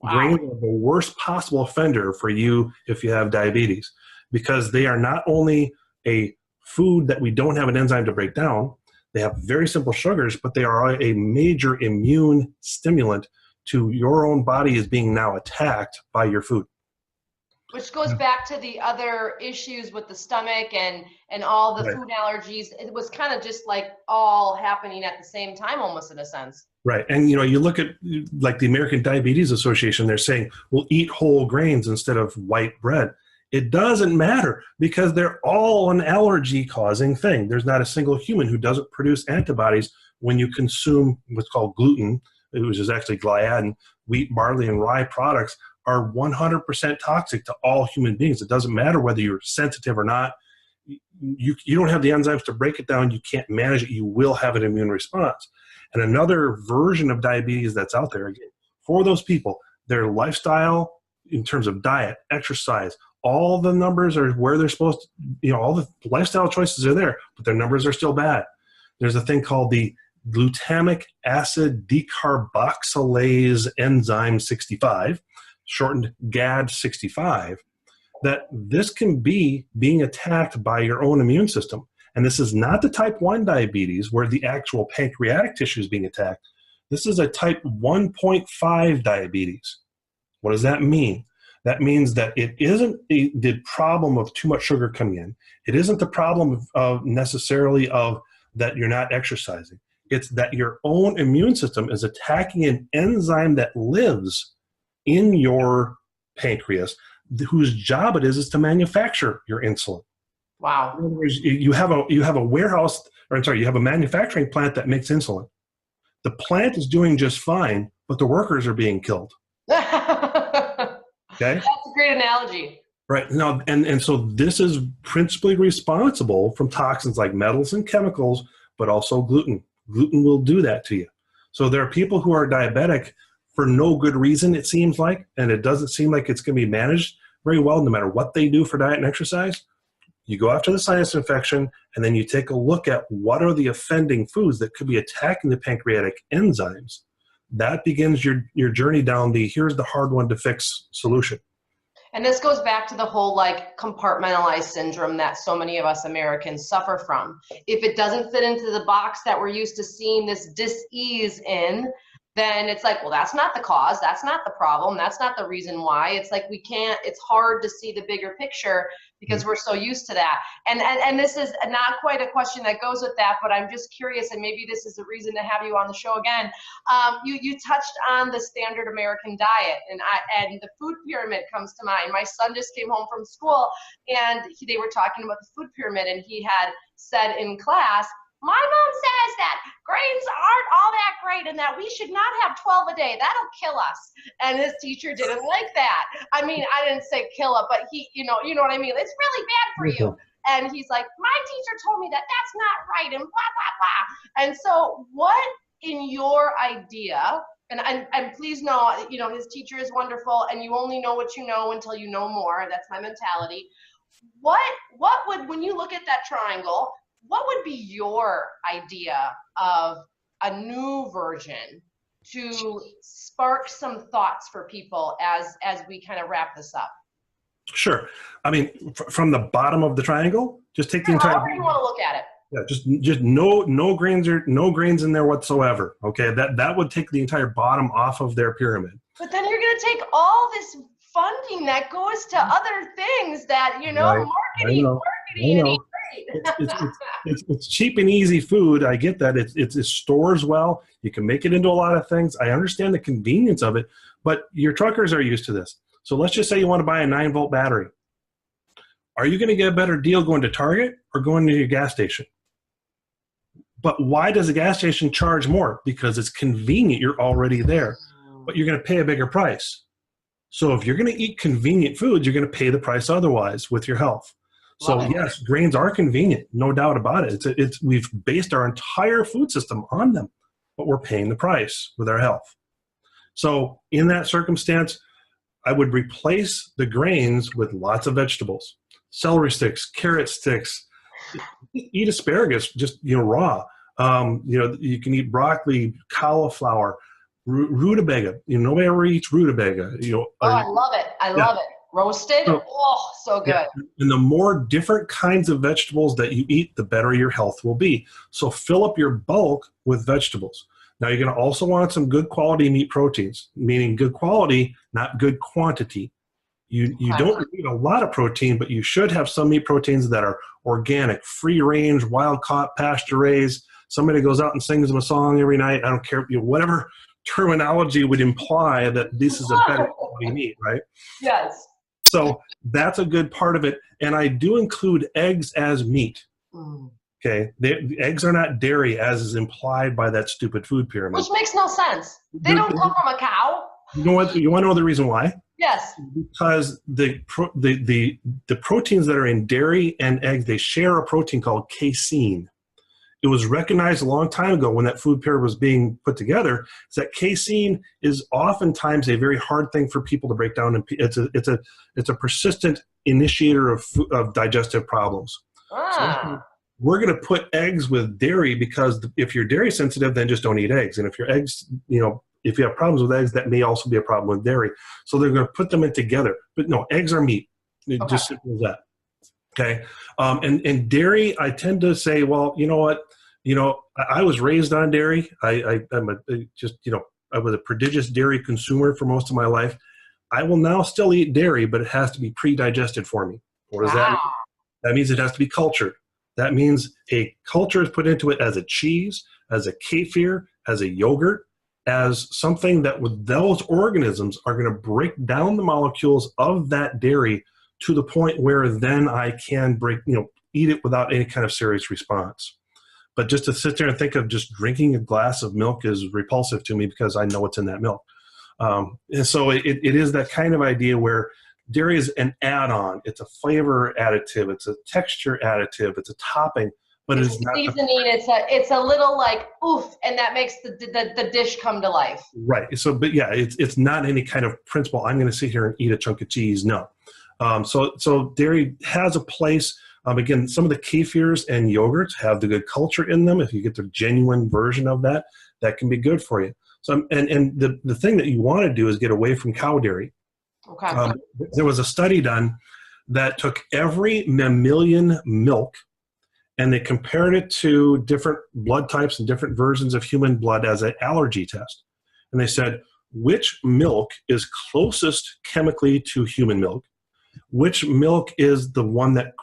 Wow. Grains are the worst possible offender for you if you have diabetes, because they are not only a food that we don't have an enzyme to break down, they have very simple sugars, but they are a major immune stimulant to your own body is being now attacked by your food. Which goes back to the other issues with the stomach and all the food allergies. It was kind of just like all happening at the same time, almost in a sense. Right. And, you look at like the American Diabetes Association, they're saying, we'll eat whole grains instead of white bread. It doesn't matter because they're all an allergy causing thing. There's not a single human who doesn't produce antibodies when you consume what's called gluten, which is actually gliadin. Wheat, barley, and rye products are 100% toxic to all human beings. It doesn't matter whether you're sensitive or not. You don't have the enzymes to break it down. You can't manage it. You will have an immune response. And another version of diabetes that's out there, again, for those people, their lifestyle in terms of diet, exercise, all the numbers are where they're supposed to, all the lifestyle choices are there, but their numbers are still bad. There's a thing called the glutamic acid decarboxylase enzyme 65, shortened GAD65, that this can be being attacked by your own immune system. And this is not the type 1 diabetes where the actual pancreatic tissue is being attacked. This is a type 1.5 diabetes. What does that mean? That means that it isn't the problem of too much sugar coming in. It isn't the problem of necessarily of that you're not exercising. It's that your own immune system is attacking an enzyme that lives in your pancreas, whose job it is to manufacture your insulin. Wow. In other words, you have a warehouse, or I'm sorry, you have a manufacturing plant that makes insulin. The plant is doing just fine, but the workers are being killed. Okay? That's a great analogy. Right. Now, and so this is principally responsible from toxins like metals and chemicals, but also gluten. Gluten will do that to you. So there are people who are diabetic for no good reason, it seems like, and it doesn't seem like it's going to be managed very well no matter what they do for diet and exercise. You go after the sinus infection, and then you take a look at what are the offending foods that could be attacking the pancreatic enzymes that begins your journey down the here's the hard one to fix solution. And this goes back to the whole like compartmentalized syndrome that so many of us Americans suffer from. If it doesn't fit into the box that we're used to seeing this dis-ease in, then it's like, well, that's not the cause. That's not the problem. That's not the reason why. It's like it's hard to see the bigger picture because we're so used to that. And this is not quite a question that goes with that, but I'm just curious, and maybe this is a reason to have you on the show again. You touched on the standard American diet, and the food pyramid comes to mind. My son just came home from school, and they were talking about the food pyramid, and he had said in class, my mom says that grains aren't all that great and that we should not have 12 a day. That'll kill us. And his teacher didn't like that. I mean, I didn't say kill it, but you know what I mean? It's really bad for you. And he's like, my teacher told me that that's not right and blah, blah, blah. And so what in your idea, and please know, his teacher is wonderful and you only know what you know until you know more. That's my mentality. What would, when you look at that triangle, what would be your idea of a new version to spark some thoughts for people as we kind of wrap this up? Sure. I mean, from the bottom of the triangle, just take the entire. However you want to look at it. Yeah, just no grains in there whatsoever. Okay, that would take the entire bottom off of their pyramid. But then you're going to take all this funding that goes to other things that Right. marketing. It's cheap and easy food. I get that. It stores well. You can make it into a lot of things. I understand the convenience of it, but your truckers are used to this. So let's just say you want to buy a 9-volt battery. Are you going to get a better deal going to Target or going to your gas station? But why does a gas station charge more? Because it's convenient. You're already there, but you're going to pay a bigger price. So if you're going to eat convenient foods, you're going to pay the price otherwise with your health. So yes, grains are convenient, no doubt about it. We've based our entire food system on them, but we're paying the price with our health. So in that circumstance, I would replace the grains with lots of vegetables, celery sticks, carrot sticks. Eat asparagus just raw. You can eat broccoli, cauliflower, rutabaga. Nobody ever eats rutabaga. I love it. I love it. Roasted, so good. Yeah. And the more different kinds of vegetables that you eat, the better your health will be. So fill up your bulk with vegetables. Now you're going to also want some good quality meat proteins, meaning good quality, not good quantity. You don't need a lot of protein, but you should have some meat proteins that are organic, free range, wild caught, pasture raised. Somebody goes out and sings them a song every night. I don't care, whatever terminology would imply that this is a better quality meat, right? Yes. So that's a good part of it. And I do include eggs as meat. Okay. The eggs are not dairy as is implied by that stupid food pyramid. Which makes no sense. They don't come from a cow. You know what? You want to know the reason why? Yes. Because the proteins that are in dairy and eggs, they share a protein called casein. It was recognized a long time ago when that food pyramid was being put together, is that casein is oftentimes a very hard thing for people to break down. And it's a persistent initiator of digestive problems. So we're going to put eggs with dairy because if you're dairy sensitive, then just don't eat eggs. And if your eggs, if you have problems with eggs, that may also be a problem with dairy. So they're going to put them in together. But no, eggs are meat. Just simple as that. Okay. And dairy, I tend to say, well, you know what? I was raised on dairy. I was a prodigious dairy consumer for most of my life. I will now still eat dairy, but it has to be pre-digested for me. What does that mean? That means it has to be cultured. That means a culture is put into it as a cheese, as a kefir, as a yogurt, as something that with those organisms are going to break down the molecules of that dairy to the point where then I can eat it without any kind of serious response. But just to sit there and think of just drinking a glass of milk is repulsive to me because I know what's in that milk. And so it is that kind of idea where dairy is an add-on. It's a flavor additive. It's a texture additive. It's a topping, but it's not seasoning. It's a little like oof, and that makes the dish come to life. Right. So, but yeah, it's not any kind of principle. I'm going to sit here and eat a chunk of cheese. No. So dairy has a place. Again, some of the kefirs and yogurts have the good culture in them. If you get the genuine version of that, that can be good for you. So, and the thing that you want to do is get away from cow dairy. Okay. There was a study done that took every mammalian milk and they compared it to different blood types and different versions of human blood as an allergy test. And they said, which milk is closest chemically to human milk? Which milk is the one that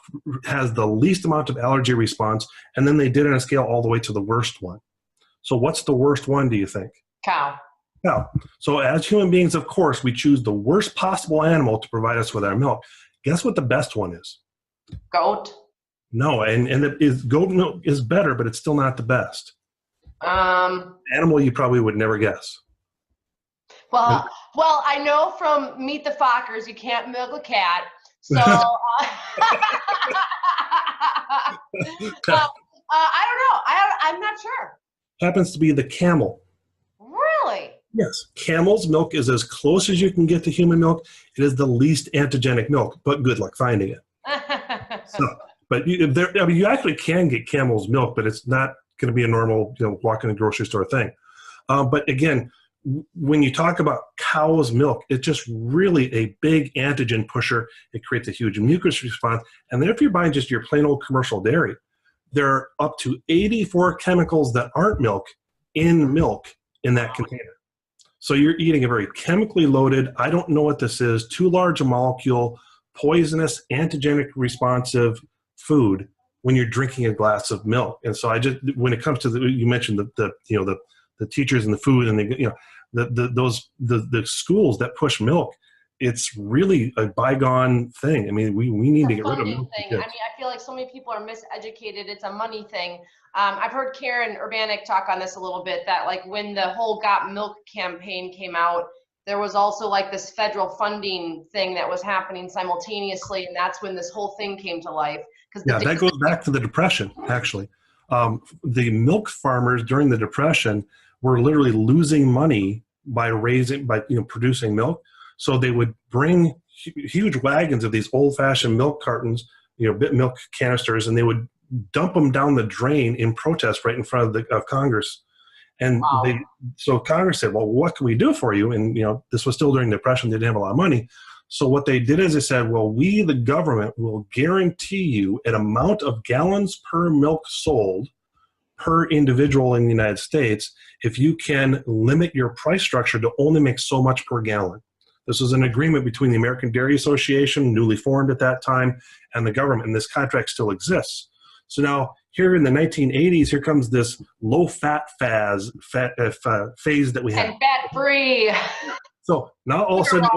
has the least amount of allergy response? And then they did it on a scale all the way to the worst one. So what's the worst one, do you think? Cow. Cow. So as human beings, of course, we choose the worst possible animal to provide us with our milk. Guess what the best one is? Goat. No, and goat milk is better, but it's still not the best. Animal you probably would never guess. Well, I know from Meet the Fockers you can't milk a cat, so I don't know. I'm not sure. Happens to be the camel. Really? Yes. Camel's milk is as close as you can get to human milk. It is the least antigenic milk, but good luck finding it. But you actually can get camel's milk, but it's not going to be a normal, walk in the grocery store thing. But again, when you talk about cow's milk, it's just really a big antigen pusher. It creates a huge mucus response. And then if you're buying just your plain old commercial dairy, there are up to 84 chemicals that aren't milk in that container. So you're eating a very chemically loaded, I don't know what this is, too large a molecule, poisonous, antigenic responsive food when you're drinking a glass of milk. And so when it comes to you mentioned the teachers and the food and the schools that push milk, it's really a bygone thing. I mean, we need to get rid of milk. I mean, I feel like so many people are miseducated. It's a money thing. I've heard Karen Urbanik talk on this a little bit, that like when the whole Got Milk campaign came out, there was also like this federal funding thing that was happening simultaneously, and that's when this whole thing came to life. That goes back to the Depression, actually. The milk farmers during the Depression were literally losing money by producing milk. So they would bring huge wagons of these old-fashioned milk cartons, milk canisters, and they would dump them down the drain in protest right in front of Congress. And wow. So Congress said, well, what can we do for you? And this was still during the Depression. They didn't have a lot of money. So what they did is they said, well, we, the government, will guarantee you an amount of gallons per milk sold per individual in the United States if you can limit your price structure to only make so much per gallon. This was an agreement between the American Dairy Association, newly formed at that time, and the government, and this contract still exists. So now, here in the 1980s, here comes this low-fat phase that we have. And fat-free. So now all of a sudden,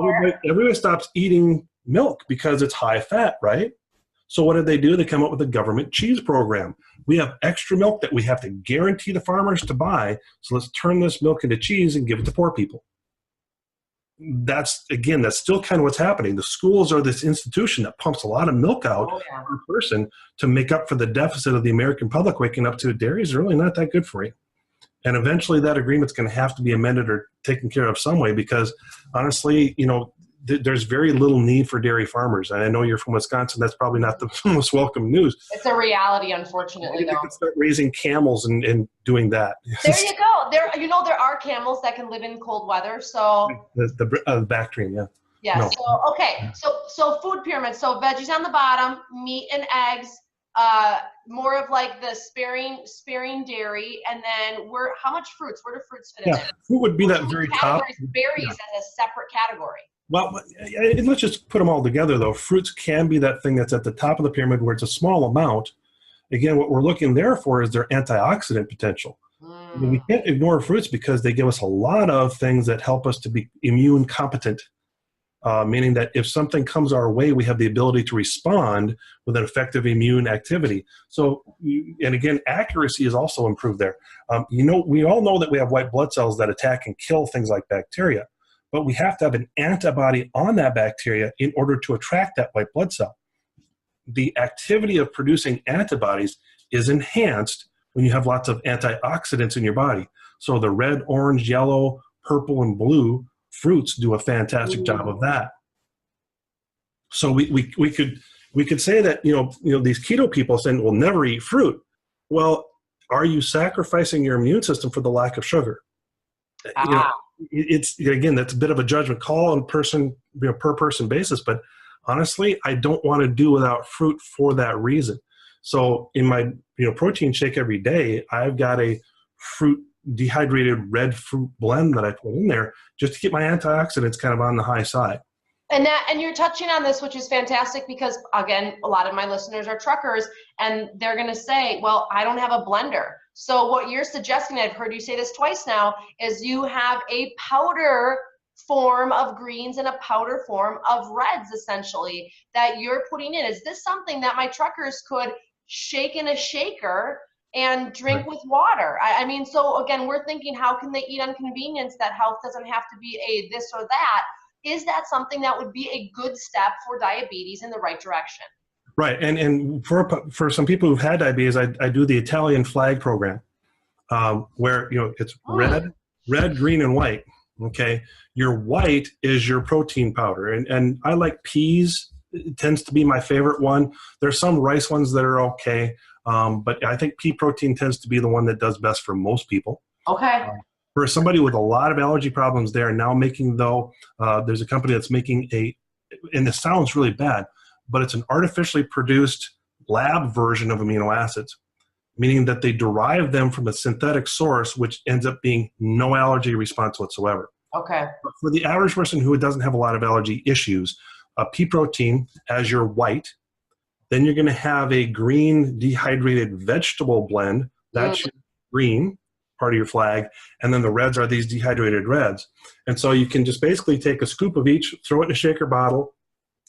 everybody stops eating milk because it's high fat, right? So what did they do? They come up with a government cheese program. We have extra milk that we have to guarantee the farmers to buy, so let's turn this milk into cheese and give it to poor people. That's still kind of what's happening. The schools are this institution that pumps a lot of milk out per person to make up for the deficit of the American public waking up to dairy is really not that good for you. And eventually that agreement's going to have to be amended or taken care of some way because, honestly, there's very little need for dairy farmers. And I know you're from Wisconsin. That's probably not the most welcome news. It's a reality, unfortunately, though. You can start raising camels and doing that. There you go. There are camels that can live in cold weather. So the Bactrian, yeah. Yeah. No. So okay. So food pyramid. So veggies on the bottom, meat and eggs. More of like the sparing dairy, and then how much fruits? Where do fruits fit in there? Fruit would be that very top. Berries as a separate category. Well, let's just put them all together, though. Fruits can be that thing that's at the top of the pyramid where it's a small amount. Again, what we're looking there for is their antioxidant potential. I mean, we can't ignore fruits because they give us a lot of things that help us to be immune competent, meaning that if something comes our way, we have the ability to respond with an effective immune activity. So, and again, accuracy is also improved there. We all know that we have white blood cells that attack and kill things like bacteria. But we have to have an antibody on that bacteria in order to attract that white blood cell. The activity of producing antibodies is enhanced when you have lots of antioxidants in your body. So the red, orange, yellow, purple, and blue fruits do a fantastic job of that. So we could say that these keto people saying we'll never eat fruit. Well, are you sacrificing your immune system for the lack of sugar? You know, it's, again, that's a bit of a judgment call on person, per person basis, but honestly, I don't want to do without fruit for that reason. So in my, protein shake every day, I've got a fruit, dehydrated red fruit blend that I put in there just to keep my antioxidants kind of on the high side. And you're touching on this, which is fantastic, because again, a lot of my listeners are truckers, and they're going to say, well, I don't have a blender. So what you're suggesting, I've heard you say this twice now, is you have a powder form of greens and a powder form of reds, essentially, that you're putting in. Is this something that my truckers could shake in a shaker and drink with water? I mean, so again, we're thinking, how can they eat on convenience that health doesn't have to be a this or that? Is that something that would be a good step for diabetes in the right direction? Right. And for some people who've had diabetes, I do the Italian flag program, where, it's red, green, and white. Okay. Your white is your protein powder. And I like peas. It tends to be my favorite one. There's some rice ones that are okay. But I think pea protein tends to be the one that does best for most people. Okay. For somebody with a lot of allergy problems, they are now making, there's a company that's making and this sounds really bad, but it's an artificially produced lab version of amino acids, meaning that they derive them from a synthetic source, which ends up being no allergy response whatsoever. Okay. But for the average person who doesn't have a lot of allergy issues, pea protein as your white, then you're going to have a green dehydrated vegetable blend. That's your green part of your flag, and then the reds are these dehydrated reds. And so you can just basically take a scoop of each, throw it in a shaker bottle.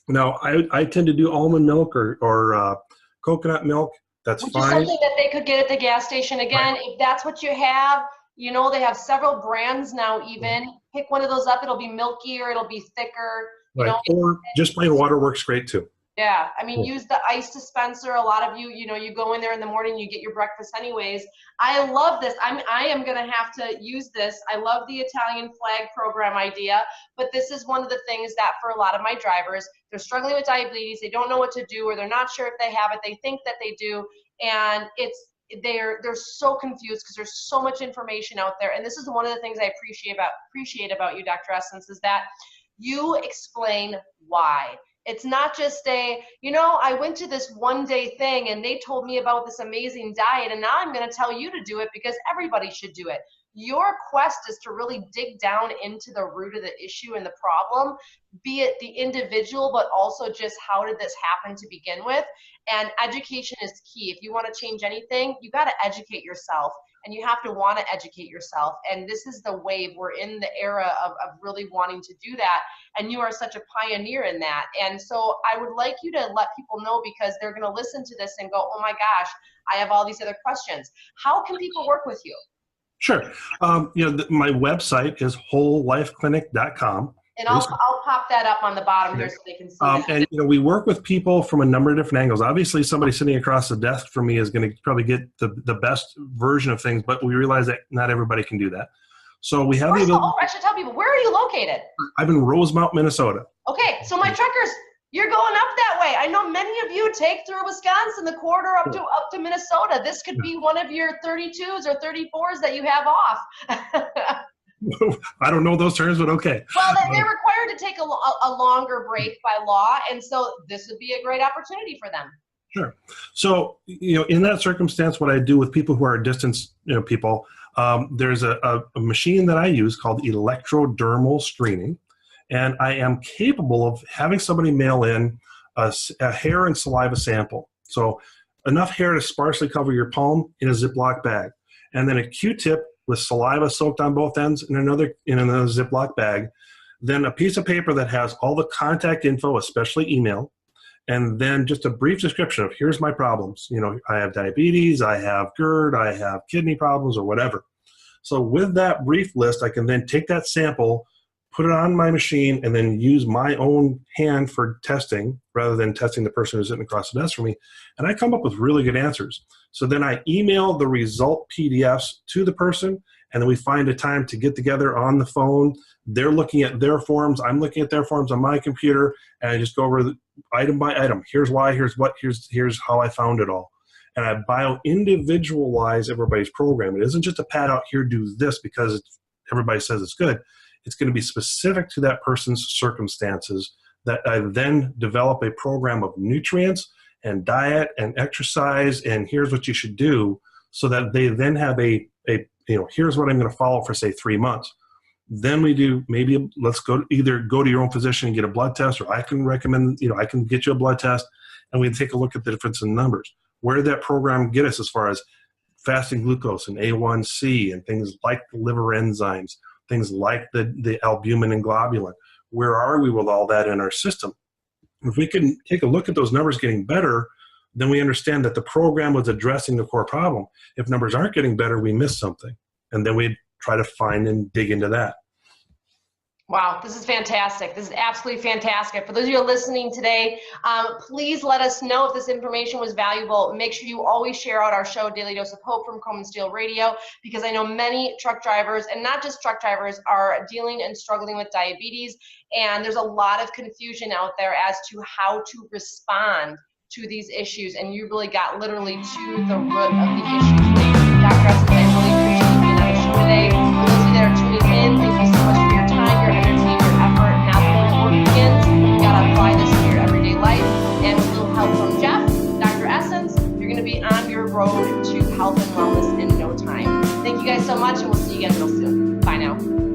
Now, I tend to do almond milk or coconut milk. That's Which fine. is something that they could get at the gas station. Again, right. If that's what you have, they have several brands now even. Pick one of those up. It'll be milkier. It'll be thicker. Right. Or just plain water works great too. Yeah, I mean, use the ice dispenser. A lot of you, you go in there in the morning, you get your breakfast anyways. I love this. I am going to have to use this. I love the Italian flag program idea, but this is one of the things that for a lot of my drivers, they're struggling with diabetes. They don't know what to do, or they're not sure if they have it. They think that they do, and they're so confused because there's so much information out there. And this is one of the things I appreciate about you, Dr. Essence, is that you explain why. It's not just I went to this one-day thing and they told me about this amazing diet, and now I'm going to tell you to do it because everybody should do it. Your quest is to really dig down into the root of the issue and the problem, be it the individual, but also just how did this happen to begin with. And education is key. If you want to change anything, you got to educate yourself, and you have to want to educate yourself. And this is the wave. We're in the era of really wanting to do that. And you are such a pioneer in that. And so I would like you to let people know, because they're going to listen to this and go, oh my gosh, I have all these other questions. How can people work with you? Sure. My website is wholelifeclinic.com. And I'll pop that up on the bottom here so they can see that. And we work with people from a number of different angles. Obviously, somebody sitting across the desk from me is going to probably get the best version of things, but we realize that not everybody can do that. So we have I should tell people, where are you located? I'm in Rosemount, Minnesota. Okay, so my truckers, you're going up that way. I know many of you take through Wisconsin, the corridor up to Minnesota. This could be one of your 32s or 34s that you have off. I don't know those terms, but okay. Well, they're required to take a longer break by law, and so this would be a great opportunity for them. Sure. So, in that circumstance, what I do with people who are distance, people, there's a machine that I use called electrodermal screening, and I am capable of having somebody mail in a hair and saliva sample. So enough hair to sparsely cover your palm in a Ziploc bag, and then a Q-tip with saliva soaked on both ends in another Ziploc bag, then a piece of paper that has all the contact info, especially email, and then just a brief description of here's my problems. I have diabetes, I have GERD, I have kidney problems, or whatever. So with that brief list, I can then take that sample, put it on my machine, and then use my own hand for testing rather than testing the person who's sitting across the desk from me. And I come up with really good answers. So then I email the result PDFs to the person, and then we find a time to get together on the phone. They're looking at their forms. I'm looking at their forms on my computer, and I just go over item by item. Here's why, here's what, here's how I found it all. And I bio-individualize everybody's program. It isn't just a pad out here, do this because it's everybody says it's good. It's going to be specific to that person's circumstances, that I then develop a program of nutrients and diet and exercise, and here's what you should do, so that they then have here's what I'm going to follow for, say, 3 months. Then we do, maybe let's either go to your own physician and get a blood test, or I can recommend, I can get you a blood test, and we take a look at the difference in numbers. Where did that program get us as far as fasting glucose and A1C and things like the liver enzymes, things like the albumin and globulin? Where are we with all that in our system? If we can take a look at those numbers getting better, then we understand that the program was addressing the core problem. If numbers aren't getting better, we miss something. And then we try to find and dig into that. Wow, this is fantastic. This is absolutely fantastic. For those of you listening today, please let us know if this information was valuable. Make sure you always share out our show, Daily Dose of Hope from Chrome and Steel Radio, because I know many truck drivers, and not just truck drivers, are dealing and struggling with diabetes. And there's a lot of confusion out there as to how to respond to these issues. And you really got literally to the root of the issue today. Dr. Essen, I really appreciate you being on the show today. For those of you that are tuning in, thank you so much for your time, your energy, your effort. Now the real work begins. You got to apply this to your everyday life. And with a little help from Jeff, Dr. Essence, you're going to be on your road to health and wellness in no time. Thank you guys so much, and we'll see you again real soon. Bye now.